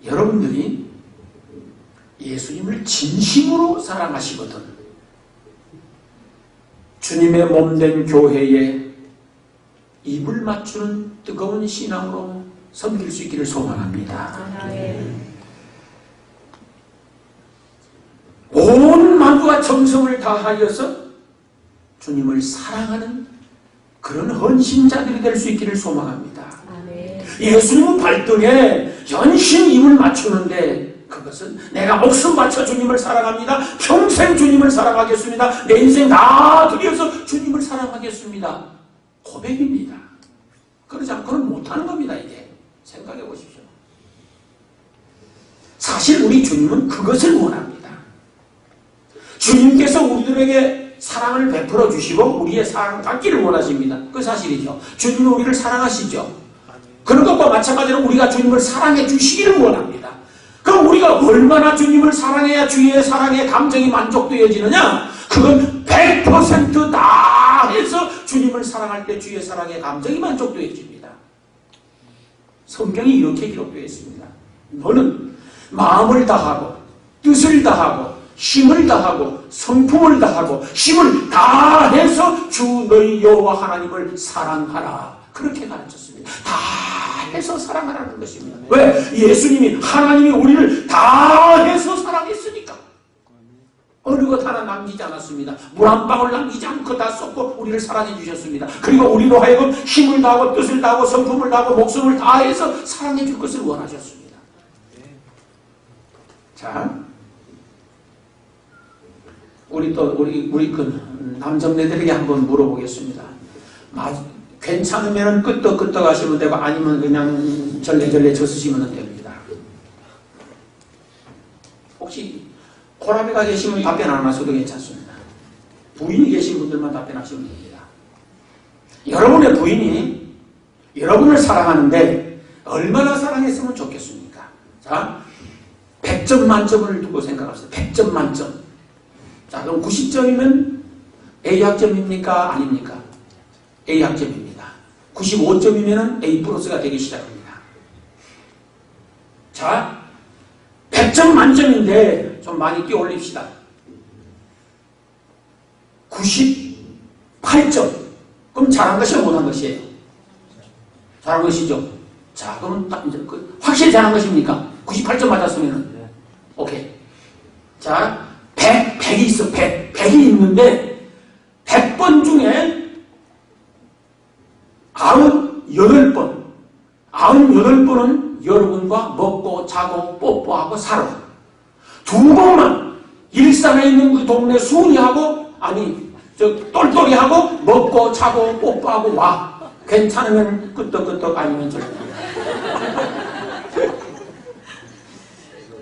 여러분들이 예수님을 진심으로 사랑하시거든 주님의 몸된 교회에 입을 맞추는 뜨거운 신앙으로 섬길 수 있기를 소망합니다. 온 마음과 정성을 다하여서 주님을 사랑하는 그런 헌신자들이 될 수 있기를 소망합니다. 예수님은 발등에 연신 입을 맞추는데 그것은 내가 목숨 바쳐 주님을 사랑합니다. 평생 주님을 사랑하겠습니다. 내 인생 다 들여서 주님을 사랑하겠습니다. 고백입니다. 그러지 않고는 못하는 겁니다. 이게 생각해 보십시오. 사실 우리 주님은 그것을 원합니다. 주님께서 우리들에게 사랑을 베풀어 주시고 우리의 사랑 받기를 원하십니다. 그 사실이죠. 주님은 우리를 사랑하시죠. 그런 것과 마찬가지로 우리가 주님을 사랑해 주시기를 원합니다. 그럼 우리가 얼마나 주님을 사랑해야 주의 사랑의 감정이 만족되어지느냐? 그건 100%다 해서 주님을 사랑할 때 주의 사랑의 감정이 만족되어집니다. 성경이 이렇게 기록되어 있습니다. 너는 마음을 다하고 뜻을 다하고 힘을 다하고 성품을 다하고 힘을 다해서 주 너희 여호와 하나님을 사랑하라. 그렇게 가르쳤습니다. 다 해서 사랑하라는 것입니다. 왜? 예수님이 하나님이 우리를 다 해서 사랑했으니까. 어느 것 하나 남기지 않았습니다. 물 한 방울 남기지 않고 다 쏟고 우리를 사랑해 주셨습니다. 그리고 우리로 하여금 힘을 다하고 뜻을 다하고 성품을 다하고 목숨을 다해서 사랑해 줄 것을 원하셨습니다. 자, 우리 그 남정네들에게 한번 물어보겠습니다. 괜찮으면 끄떡끄떡 하시면 되고 아니면 그냥 절레절레 젖으시면 됩니다. 혹시 코라비가 계시면 답변 안 하셔도 괜찮습니다. 부인이 계신 분들만 답변하시면 됩니다. 여러분의 부인이 여러분을 사랑하는데 얼마나 사랑했으면 좋겠습니까? 자, 100점 만점을 두고 생각합시다. 100점 만점. 자, 그럼 90점이면 A 학점입니까? 아닙니까? A 학점입니다. 95점이면 A 플러스가 되기 시작합니다. 자, 100점 만점인데 좀 많이 끼워 올립시다. 98점. 그럼 잘한 것이야, 못한 것이에요? 잘한 것이죠. 자, 그럼 딱 이제 확실히 잘한 것입니까? 98점 맞았으면은. 오케이. 자, 100이 있어. 100이 있는데 100번 중에 98번. 98번은 여러분과 먹고 자고 뽀뽀하고 살아. 2번만 일산에 있는 그 동네 순이하고 똘똘이하고 먹고 자고 뽀뽀하고 와. 괜찮으면 끄떡끄떡 아니면 절대.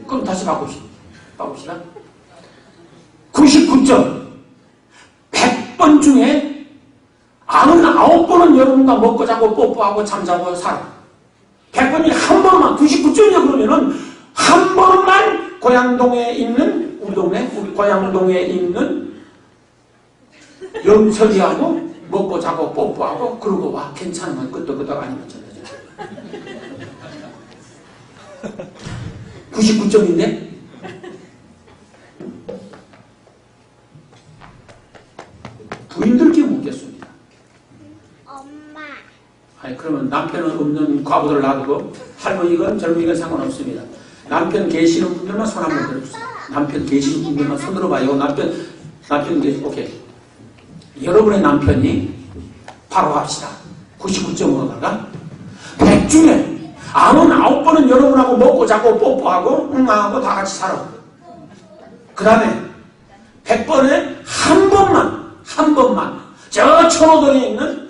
그럼 다시 바꿉시다. 99점. 100번 중에 99번은 여러분과 먹고 자고 뽀뽀하고 잠자고 살아. 100번이 한 번만, 99점이야 그러면은 한 번만 고양동에 있는, 우리 동네, 우리 고양동에 있는 영철이하고 먹고 자고 뽀뽀하고 그러고 와. 괜찮으면 끄떡끄떡 아니면 전해줘. 99점인데? 부인들께 묻겠습니다. 엄마. 아니 그러면 남편은 없는 과부들 놔두고 할머니건 젊은이건 상관없습니다. 남편 계시는 분들만 손 한번 들어주세요. 남편 계시는 분들만 손 들어봐요. 남편 계시, 오케이. 여러분의 남편이 바로 합시다. 99.5가가 100 중에 99번은 여러분하고 먹고 자고 뽀뽀하고 응하고 다 같이 살아. 그 다음에 100번에 한 번만 저 천호동에 있는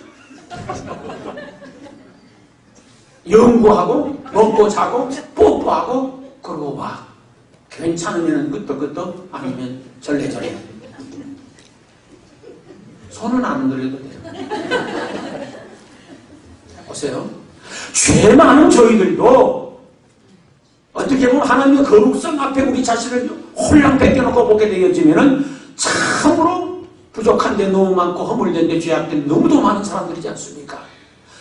연구하고 먹고 자고 뽀뽀하고 그러고 와. 괜찮으면 끄떡끄떡 아니면 절레절레. 손은 안 흔들려도 돼요. 보세요. 죄 많은 저희들도 어떻게 보면 하나님의 거룩성 앞에 우리 자신을 홀랑 벗겨놓고 보게 되어지면은 참으로 부족한데 너무 많고 허물된데 죄악된 너무도 많은 사람들이지 않습니까?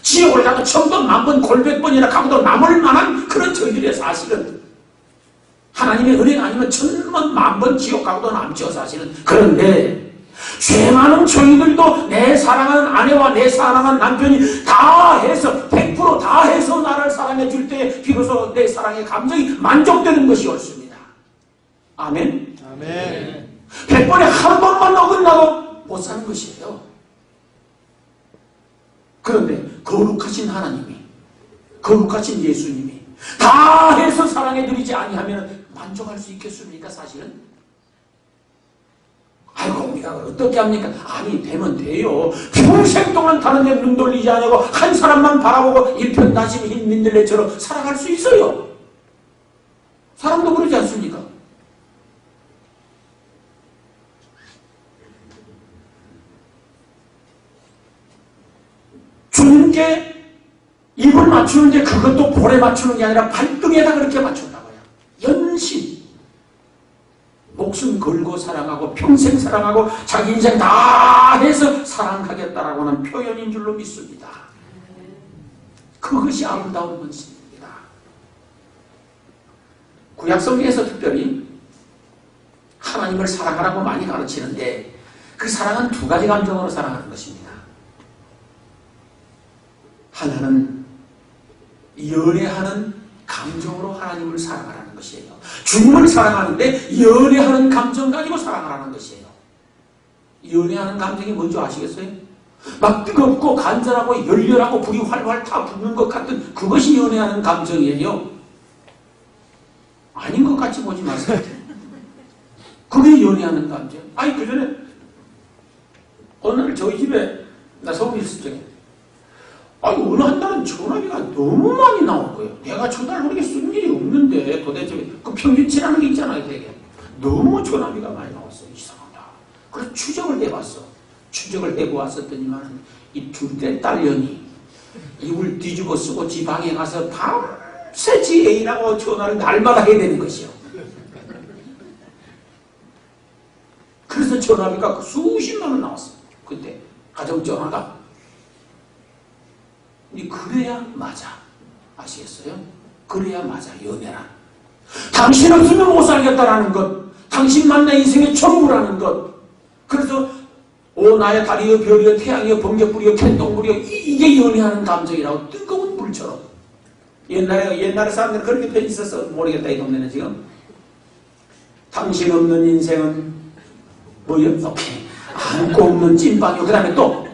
지옥을 가도 1000번, 10,000번, 골백번이나 가도 남을 만한 그런 저희들의 사실은 하나님의 은혜가 아니면 1000번, 10,000번 지옥 가도 남죠 사실은. 그런데 죄 많은 저희들도 내 사랑하는 아내와 내 사랑하는 남편이 다 해서 100% 해서 나를 사랑해 줄 때 비로소 내 사랑의 감정이 만족되는 것이 옳습니다. 아멘? 아멘. 100번에 한 번만 어긋나도 못 사는 것이에요. 그런데 거룩하신 하나님이, 거룩하신 예수님이 다 해서 사랑해드리지 아니하면 만족할 수 있겠습니까 사실은? 아이고 우리가 어떻게 합니까? 아니 되면 돼요. 평생 동안 다른 데 눈 돌리지 않고 한 사람만 바라보고 일편단심 민들레처럼 살아갈 수 있어요. 사람도 그러지 않습니까? 주님께 입을 맞추는데 그것도 볼에 맞추는 게 아니라 발등에다 그렇게 맞춘다고요. 연신 목숨 걸고 사랑하고 평생 사랑하고 자기 인생 다 해서 사랑하겠다라고 하는 표현인 줄로 믿습니다. 그것이 아름다운 헌신입니다. 구약성경에서 특별히 하나님을 사랑하라고 많이 가르치는데 그 사랑은 두 가지 감정으로 사랑하는 것입니다. 하나는 연애하는 감정으로 하나님을 사랑하라는 것이에요. 주님을 사랑하는데 연애하는 감정 가지고 사랑하라는 것이에요. 연애하는 감정이 뭔지 아시겠어요? 막 뜨겁고 간절하고 열렬하고 불이 활활 타 붙는 것 같은 그것이 연애하는 감정이에요. 아닌 것 같이 보지 마세요. 그게 연애하는 감정. 아니 그 전에 어느 날 저희 집에 나 서울에 있을 적에 아니 어느 한 달은 전화비가 너무 많이 나올 거예요. 내가 전화를 그렇게 쓴 일이 없는데 도대체 그 평균치라는 게 있잖아요. 되게 너무 전화비가 많이 나왔어요. 이상하다. 그래서 추적을 해봤어. 추적을 해고 왔었더니만 이 둘째 딸년이 입을 뒤집어 쓰고 지 방에 가서 밤새 지 애인하고 전화를 날마다 해야 되는 것이요. 그래서 전화비가 수십만 원 나왔어. 그때 가정전화가. 그래야 맞아. 아시겠어요? 그래야 맞아. 연애란. 당신 없으면 못 살겠다라는 것. 당신만 내 인생의 전부라는 것. 그래서 나의 달이여 별이여 태양이여 번개불이여 캔동불이여 이게 연애하는 감정이라고 뜨거운 불처럼. 옛날에 사람들은 그렇게 표현이 있어서 모르겠다 이 동네는 지금. 당신 없는 인생은 뭐요? 오케이. 안고 없는 찐빵이요. 그 다음에 또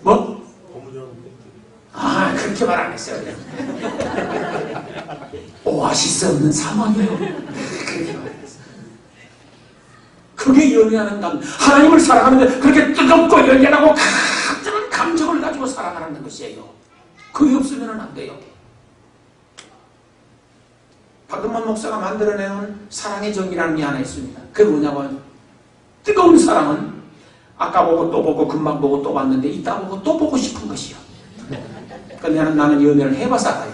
뭐? 그렇게 말 안 했어요. 그냥. 오아시스 없는 사막이요. 그렇게 말했어요. 그게 연애하는 감정. 하나님을 사랑하는데 그렇게 뜨겁고 열렬하고 각별한 감정을 가지고 사랑하는 것이에요. 그게 없으면 안 돼요. 박은만 목사가 만들어내온 사랑의 정의라는 게 하나 있습니다. 그게 뭐냐면 뜨거운 사랑은 아까 보고 또 보고 금방 보고 또 봤는데 이따 보고 또 보고 싶은 것이요. 그러니까 나는 연애를 해봐서 알아요.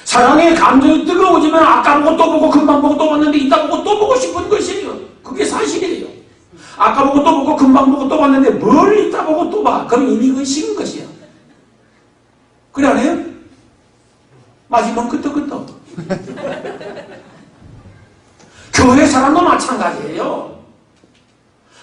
사랑의 감정이 뜨거워지면 아까 보고 또 보고 금방 보고 또 봤는데 이따 보고 또 보고 싶은 것이에요. 그게 사실이에요. 아까 보고 또 보고 금방 보고 또 봤는데 뭘 이따 보고 또 봐. 그럼 이미 그건 식은 것이에요. 그래 안 해요? 마지막 끄떡끄떡. 교회 사람도 마찬가지예요.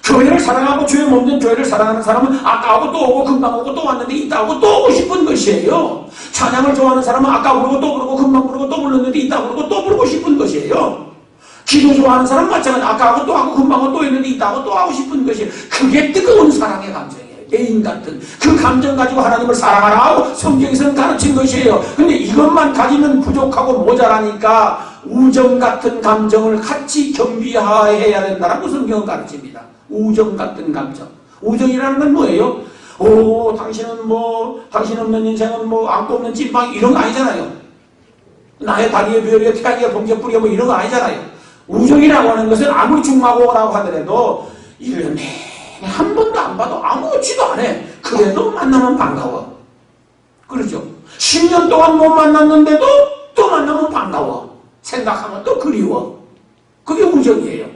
교회를 사랑하고 주의 몸된 교회를 사랑하는 사람은 아까 오고 또 오고 금방 오고 또 왔는데 이따 오고 또 오고 싶은 것이에요. 찬양을 좋아하는 사람은 아까 부르고 또 부르고 금방 부르고 또 불렀는데 이따 부르고 또 부르고 싶은 것이에요. 기도 좋아하는 사람은 마찬가지로 아까 하고 또 하고 금방 하고 또 했는데 이따 하고 또 하고 싶은 것이에요. 그게 뜨거운 사랑의 감정이에요. 개인 같은 그 감정 가지고 하나님을 사랑하라고 성경에서는 가르친 것이에요. 근데 이것만 가지면 부족하고 모자라니까 우정 같은 감정을 같이 겸비해야 된다라고 성경은 가르칩니다. 우정 같은 감정. 우정이라는 건 뭐예요? 오, 당신은 뭐, 당신 없는 인생은 뭐, 안고 없는 찐빵, 이런 거 아니잖아요. 나의 다리에 별이에 태양이에 번개뿌리에 뭐 이런 거 아니잖아요. 우정이라고 하는 것은 아무리 중마고라고 하더라도 1년 내내 한 번도 안 봐도 아무렇지도 않아. 그래도 만나면 반가워. 그렇죠? 10년 동안 못 만났는데도 또 만나면 반가워. 생각하면 또 그리워. 그게 우정이에요.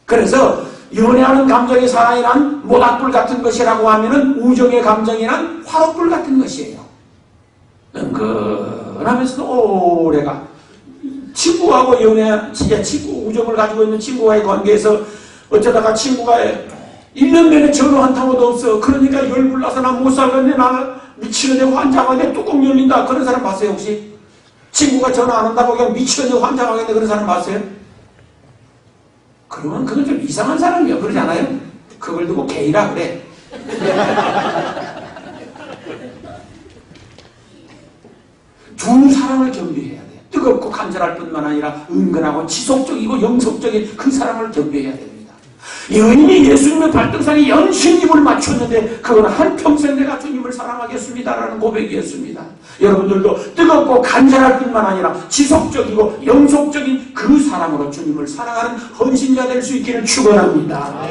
그래서 연애하는 감정의 사랑이란 모닥불 같은 것이라고 하면은 우정의 감정이란 화롯불 같은 것이에요. 은근하면서도 오래가 친구하고 연애, 진짜 친구, 우정을 가지고 있는 친구와의 관계에서 어쩌다가 친구가 1년 내내 전화 한 통화도 없어. 그러니까 열불나서 나 못 살겠네. 나 미치겠네. 환장하겠네. 뚜껑 열린다. 그런 사람 봤어요 혹시? 친구가 전화 안 한다고 그냥 미치겠네. 환장하겠네. 그런 사람 봤어요? 그러면 그건 좀 이상한 사람이야. 그러지 않아요? 그걸 두고 게이라 그래. 두 사랑을 겸비해야 돼. 뜨겁고 간절할 뿐만 아니라 은근하고 지속적이고 영속적인 그 사랑을 겸비해야 됩니다. 여인이 예수님의 발등상에 연신 입을 맞췄는데 그건 한평생 내가 주님을 사랑하겠습니다라는 고백이었습니다. 여러분들도 뜨겁고 간절할 뿐만 아니라 지속적이고 영속적인 그 사랑으로 주님을 사랑하는 헌신자 될 수 있기를 축원합니다.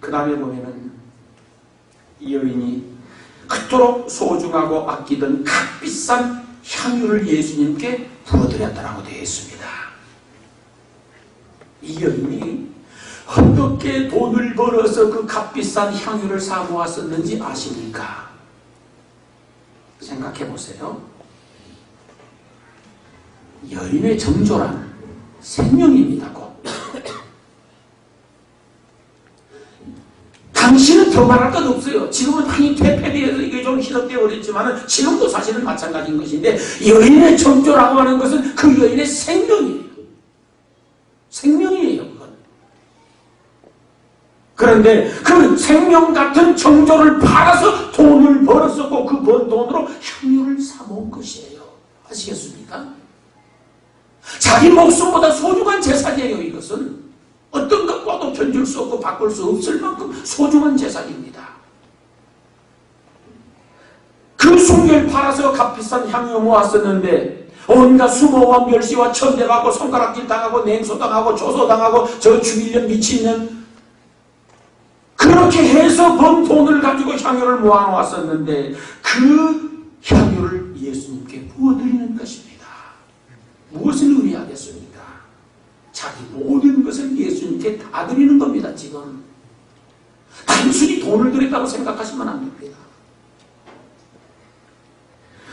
그 다음에 보면은 이 여인이 그토록 소중하고 아끼던 값비싼 향유를 예수님께 부어드렸다라고 되어 있습니다. 이 여인이 어떻게 돈을 벌어서 그 값비싼 향유를 사모았었는지 아십니까? 생각해 보세요. 여인의 정조란 생명입니다. 당신은 더 말할 것 없어요. 지금은 당연히 퇴폐되어서 이게 좀 희석되어 버렸지만 지금도 사실은 마찬가지인 것인데 여인의 정조라고 하는 것은 그 여인의 생명이에요. 생명이에요. 그건. 그런데 그 생명 같은 정조를 팔아서 돈을 벌었었고 그 번 돈으로 향유를 사모은 것이에요. 아시겠습니까? 자기 목숨보다 소중한 재산이에요. 이것은. 어떤 것과도 견줄 수 없고 바꿀 수 없을 만큼 소중한 재산입니다. 그 숭례를 팔아서 값비싼 향유 모았었는데 온갖 수모와 멸시와 천대하고 손가락질 당하고 냉소당하고 조소당하고 저 죽이려 미치는 그렇게 해서 번 돈을 가지고 향유를 모아놓았었는데 그 향유를 예수님께 부어드리는 것입니다. 무엇을 의미하겠습니까? 자기 모든 것을 예수님께 다 드리는 겁니다. 지금 단순히 돈을 드렸다고 생각하시면 안 됩니다.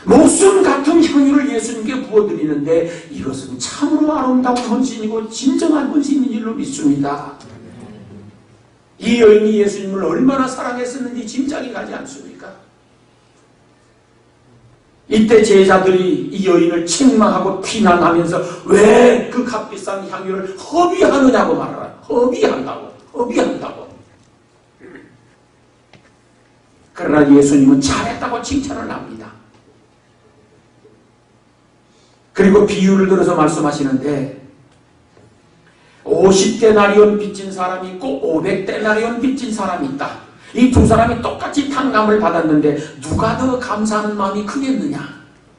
목숨 같은 향유를 예수님께 부어드리는데 이것은 참으로 아름다운 헌신이고 진정한 헌신인 줄로 믿습니다. 이 여인이 예수님을 얼마나 사랑했었는지 짐작이 가지 않습니까? 이때 제자들이 이 여인을 책망하고 비난하면서 왜 그 값비싼 향유를 허비하느냐고 말하라. 허비한다고. 그러나 예수님은 잘했다고 칭찬을 합니다. 그리고 비유를 들어서 말씀하시는데 50데나리온 빚진 사람이 있고 500데나리온 빚진 사람이 있다. 이 두 사람이 똑같이 탕감을 받았는데 누가 더 감사하는 마음이 크겠느냐?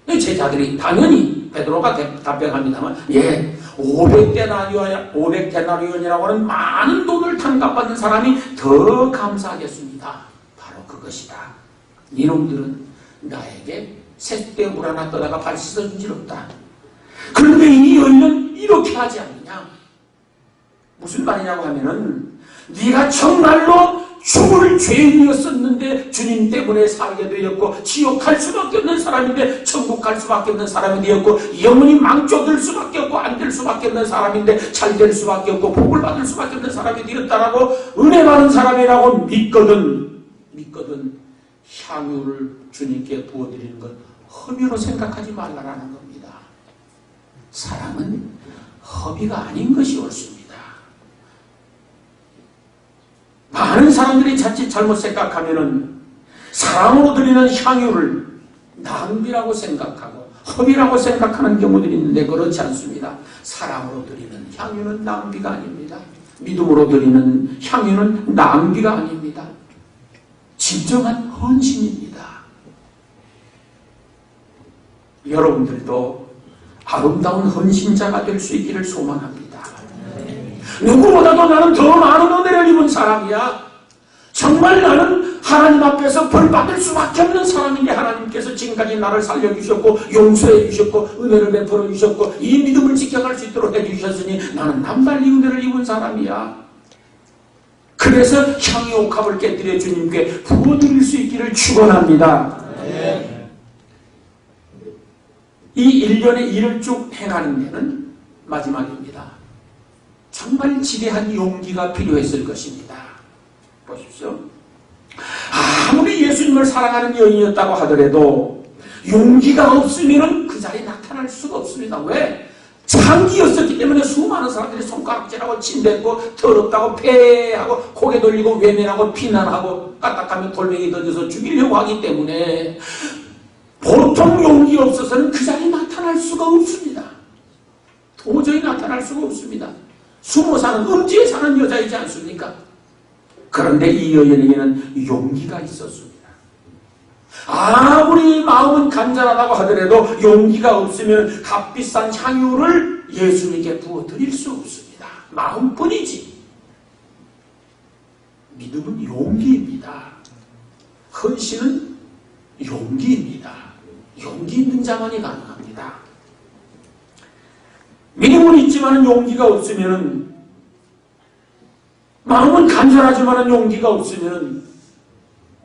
제자들이 당연히 베드로가 답변합니다만, 예, 500데나리온이라고 하는 많은 돈을 탕감받는 사람이 더 감사하겠습니다. 바로 그것이다. 이놈들은 나에게 셋대물 하나 떠다가 발 씻어준 일 없다. 그런데 이 여인은 이렇게 하지 않느냐? 무슨 말이냐고 하면은, 네가 정말로 죽을 죄인이었었는데 주님 때문에 살게 되었고, 지옥 갈 수밖에 없는 사람인데 천국 갈 수밖에 없는 사람이 되었고, 영원히 망쳐들 수밖에 없고 안 될 수밖에 없는 사람인데 잘 될 수밖에 없고 복을 받을 수밖에 없는 사람이 되었다라고 은혜 많은 사람이라고 믿거든 향유를 주님께 부어드리는 것 허비로 생각하지 말라라는 겁니다. 사랑은 허비가 아닌 것이 옳습니다. 많은 사람들이 자칫 잘못 생각하면은 사랑으로 드리는 향유를 낭비라고 생각하고 허비라고 생각하는 경우들이 있는데, 그렇지 않습니다. 사랑으로 드리는 향유는 낭비가 아닙니다. 믿음으로 드리는 향유는 낭비가 아닙니다. 진정한 헌신입니다. 여러분들도 아름다운 헌신자가 될 수 있기를 소망합니다. 누구보다도 나는 더 많은 은혜를 입은 사람이야. 정말 나는 하나님 앞에서 벌 받을 수밖에 없는 사람인데, 하나님께서 지금까지 나를 살려주셨고 용서해 주셨고 은혜를 베풀어 주셨고 이 믿음을 지켜갈 수 있도록 해주셨으니 나는 남달리 은혜를 입은 사람이야. 그래서 향유 옥합을 깨뜨려 주님께 부어드릴 수 있기를 축원합니다. 이 1년의 일을 쭉 해가는 데는 마지막입니다. 정말 지대한 용기가 필요했을 것입니다. 보십시오. 아무리 예수님을 사랑하는 여인이었다고 하더라도 용기가 없으면 그 자리에 나타날 수가 없습니다. 왜? 장기였었기 때문에 수많은 사람들이 손가락질하고 침뱉고 더럽다고 폐하고 고개 돌리고 외면하고 비난하고 까딱하면 돌멩이 던져서 죽이려고 하기 때문에 보통 용기 없어서는 그 자리에 나타날 수가 없습니다. 도저히 나타날 수가 없습니다. 숨어 사는, 음지에 사는 여자이지 않습니까? 그런데 이 여인에게는 용기가 있었습니다. 아무리 마음은 간절하다고 하더라도 용기가 없으면 값비싼 향유를 예수님께 부어드릴 수 없습니다. 마음뿐이지. 믿음은 용기입니다. 헌신은 용기입니다. 용기 있는 자만이 가능합니다. 믿음은 있지만 용기가 없으면, 마음은 간절하지만 용기가 없으면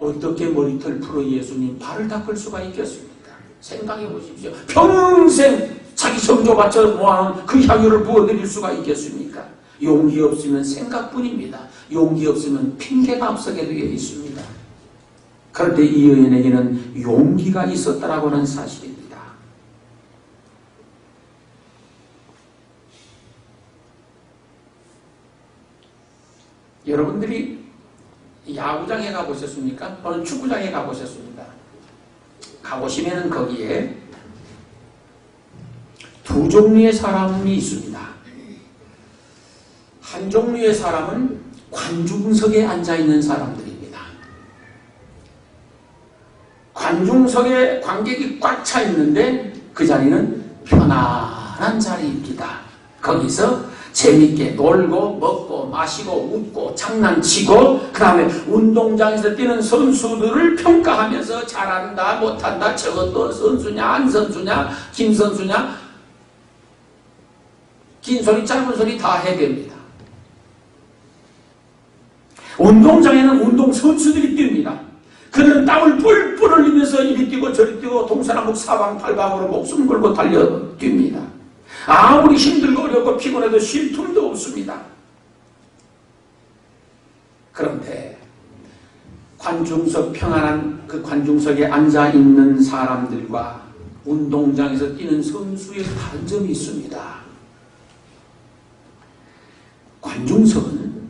어떻게 머리털 풀어 예수님 발을 닦을 수가 있겠습니까? 생각해 보십시오. 평생 자기 성조 바쳐 모아놓은 그 향유를 부어드릴 수가 있겠습니까? 용기 없으면 생각뿐입니다. 용기 없으면 핑계가 앞서게 되어 있습니다. 그런데 이 여인에게는 용기가 있었다라고 하는 사실입니다. 여러분들이 야구장에 가보셨습니까? 또는 축구장에 가보셨습니까? 가보시면 거기에 두 종류의 사람이 있습니다. 한 종류의 사람은 관중석에 앉아있는 사람들입니다. 관중석에 관객이 꽉 차 있는데 그 자리는 편안한 자리입니다. 거기서 재밌게 놀고 먹고 마시고 웃고 장난치고, 그 다음에 운동장에서 뛰는 선수들을 평가하면서 잘한다 못한다, 저것도 선수냐 안 선수냐 김 선수냐 긴 소리 짧은 소리 다 해댑니다. 운동장에는 운동선수들이 뜁니다. 그들은 땀을 뿔뿔 흘리면서 이리 뛰고 저리 뛰고 동서남북 사방팔방으로 목숨 걸고 달려 뜁니다. 아무리 힘들고 어렵고 피곤해도 쉴 틈도 없습니다. 그런데 관중석, 평안한 그 관중석에 앉아있는 사람들과 운동장에서 뛰는 선수의 단점이 있습니다. 관중석은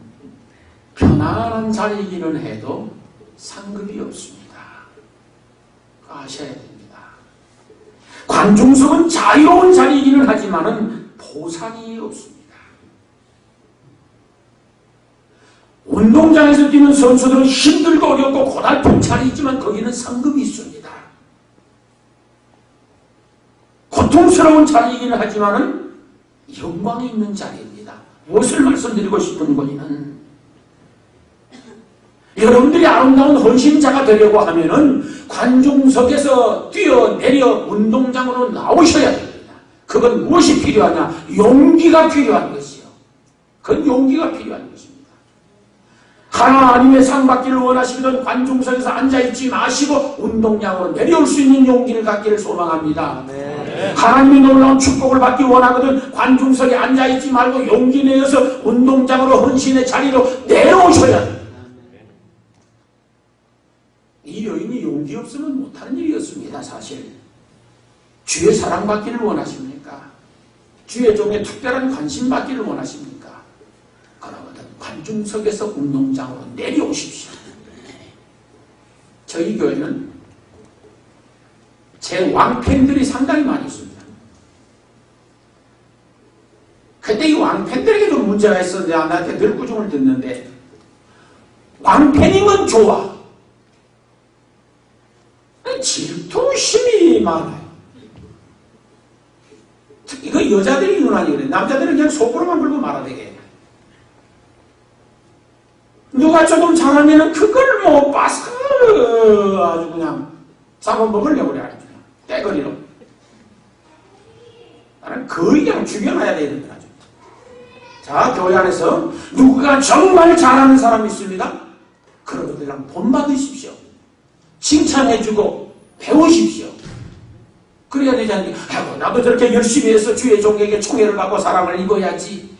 편안한 자리이기는 해도 상급이 없습니다. 아셔야 됩니다. 관중석은 자유로운 자리이기는 하지만은 보상이 없습니다. 운동장에서 뛰는 선수들은 힘들고 어렵고 고달픈 자리이지만 거기는 상급이 있습니다. 고통스러운 자리이기는 하지만은 영광이 있는 자리입니다. 무엇을 말씀드리고 싶은 거니는 여러분들이 아름다운 헌신자가 되려고 하면은 관중석에서 뛰어내려 운동장으로 나오셔야 됩니다. 그건 무엇이 필요하냐? 용기가 필요한 것이요. 그건 용기가 필요한 것입니다. 하나님의 상 받기를 원하시거든 관중석에서 앉아있지 마시고 운동장으로 내려올 수 있는 용기를 갖기를 소망합니다. 네. 하나님의 놀라운 축복을 받기 원하거든 관중석에 앉아있지 말고 용기 내어서 운동장으로 헌신의 자리로 내려오셔야 됩니다. 이 여인이 용기 없으면 못하는 일이었습니다. 사실 주의 사랑받기를 원하십니까? 주의 종에 특별한 관심 받기를 원하십니까? 그러거든 관중석에서 운동장으로 내려오십시오. 저희 교회는 제 왕팬들이 상당히 많이 있습니다. 근데 이 왕팬들에게도 문제가 있었는데 나한테 늘 꾸중을 듣는데 왕팬이면 좋아. 질투심이 많아요. 이거 여자들이 유난히 그래. 남자들은 그냥 속으로만 불고 말아대게. 누가 조금 잘하면은 그걸 못 봐서 아주 그냥 잡아먹으려고 그래. 아주 그냥 떼거리로. 나는 거의 그냥 죽여놔야 되는데 아주. 자, 교회 안에서 누가 정말 잘하는 사람이 있습니다. 그런 것들이랑 본받으십시오. 칭찬해주고 배우십시오. 그래야 되지 않습니까? 나도 저렇게 열심히 해서 주의 종에게 총애를 받고 사랑을 입어야지.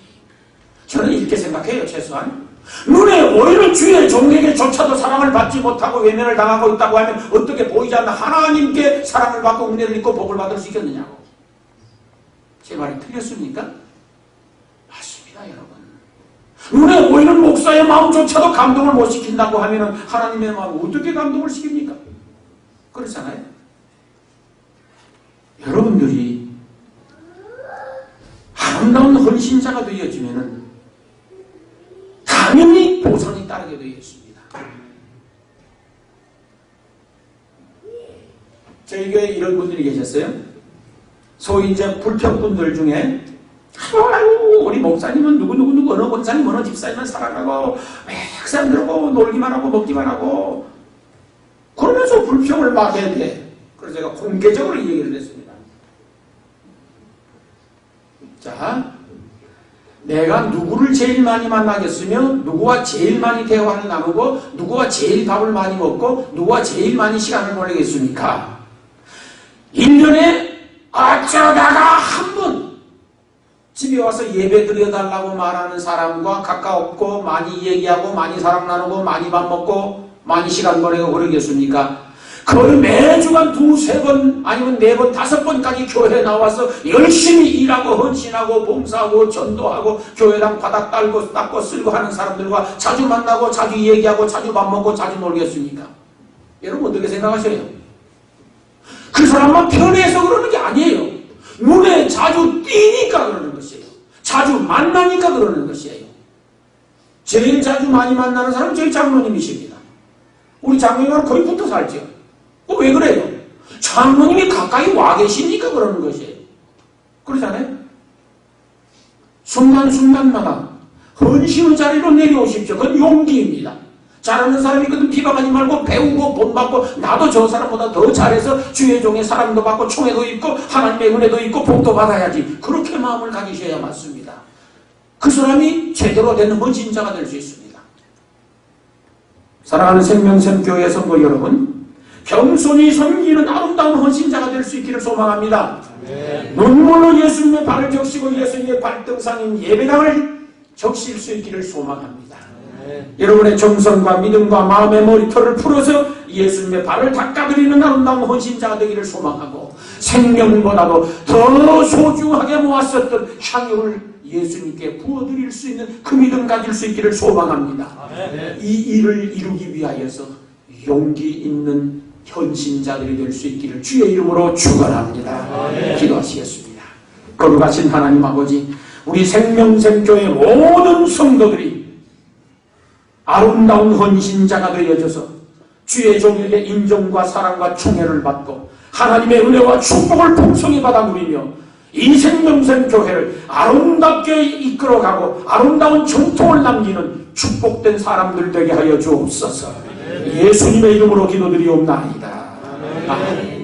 저는 이렇게 생각해요. 최소한 눈에 보이는 주의 종에게조차도 사랑을 받지 못하고 외면을 당하고 있다고 하면 어떻게 보이지 않는 하나님께 사랑을 받고 은혜를 입고 복을 받을 수 있겠느냐고. 제 말이 틀렸습니까? 맞습니다, 여러분. 눈에 보이는 목사의 마음조차도 감동을 못 시킨다고 하면 하나님의 마음을 어떻게 감동을 시킵니까? 그렇잖아요. 여러분들이 아름다운 헌신자가 되어지면은 당연히 보상이 따르게 되어 있습니다. 저희 교회에 이런 분들이 계셨어요. 소위 이제 불평분들 중에 아유, 우리 목사님은 누구 어느 권사님 어느 집사님만 사랑하고 항상 그러고 놀기만 하고 먹기만 하고 그러면서 불평을 막 해야 돼. 그래서 제가 공개적으로 이 얘기를 했습니다. 자, 내가 누구를 제일 많이 만나겠으며 누구와 제일 많이 대화를 나누고 누구와 제일 밥을 많이 먹고 누구와 제일 많이 시간을 보내겠습니까? 1년에 어쩌다가 한 번 집에 와서 예배 드려달라고 말하는 사람과 가까웠고 많이 얘기하고 많이 사랑 나누고 많이 밥 먹고 많이 시간 보내고 그러겠습니까? 거의 매주간 2-3번 아니면 4번 5번까지 교회에 나와서 열심히 일하고 헌신하고 봉사하고 전도하고 교회랑 바닥 닦고 쓸고 하는 사람들과 자주 만나고 자주 얘기하고 자주 밥 먹고 자주 놀겠습니까? 여러분 어떻게 생각하셔요? 그 사람만 편해서 그러는 게 아니에요. 눈에 자주 띄니까 그러는 것이에요. 자주 만나니까 그러는 것이에요. 제일 자주 많이 만나는 사람은 저희 장로님이십니다. 우리 장로님은 거의 붙어 살죠. 왜 그래요? 장로님이 가까이 와 계시니까 그러는 것이에요. 그러잖아요? 순간순간마다 헌신의 자리로 내려오십시오. 그건 용기입니다. 잘하는 사람이 있거든 비방하지 말고 배우고 본받고 나도 저 사람보다 더 잘해서 주의 종의 사랑도 받고 총애도 있고 하나님의 은혜도 있고 복도 받아야지. 그렇게 마음을 가지셔야 맞습니다. 그 사람이 제대로 된 헌신자가 될 수 있습니다. 사랑하는 생명샘교회 성도 여러분, 겸손히 섬기는 아름다운 헌신자가 될 수 있기를 소망합니다. 눈물로 예수님의 발을 적시고 예수님의 발등상인 예배당을 적실 수 있기를 소망합니다. 여러분의 정성과 믿음과 마음의 머리털을 풀어서 예수님의 발을 닦아드리는 아름다운 헌신자가 되기를 소망하고 생명보다도 더 소중하게 모았었던 향유를 예수님께 부어드릴 수 있는 그 믿음 가질 수 있기를 소망합니다. 이 일을 이루기 위하여서 용기 있는 헌신자들이 될 수 있기를 주의 이름으로 축원합니다. 기도하시겠습니다. 거룩하신 하나님 아버지, 우리 생명샘교회 모든 성도들이 아름다운 헌신자가 되어져서 주의 종에게 인정과 사랑과 총애를 받고 하나님의 은혜와 축복을 풍성히 받아 누리며 이생명생교회를 아름답게 이끌어가고 아름다운 정통을 남기는 축복된 사람들 되게 하여 주옵소서. 예수님의 이름으로 기도드리옵나이다. 아멘.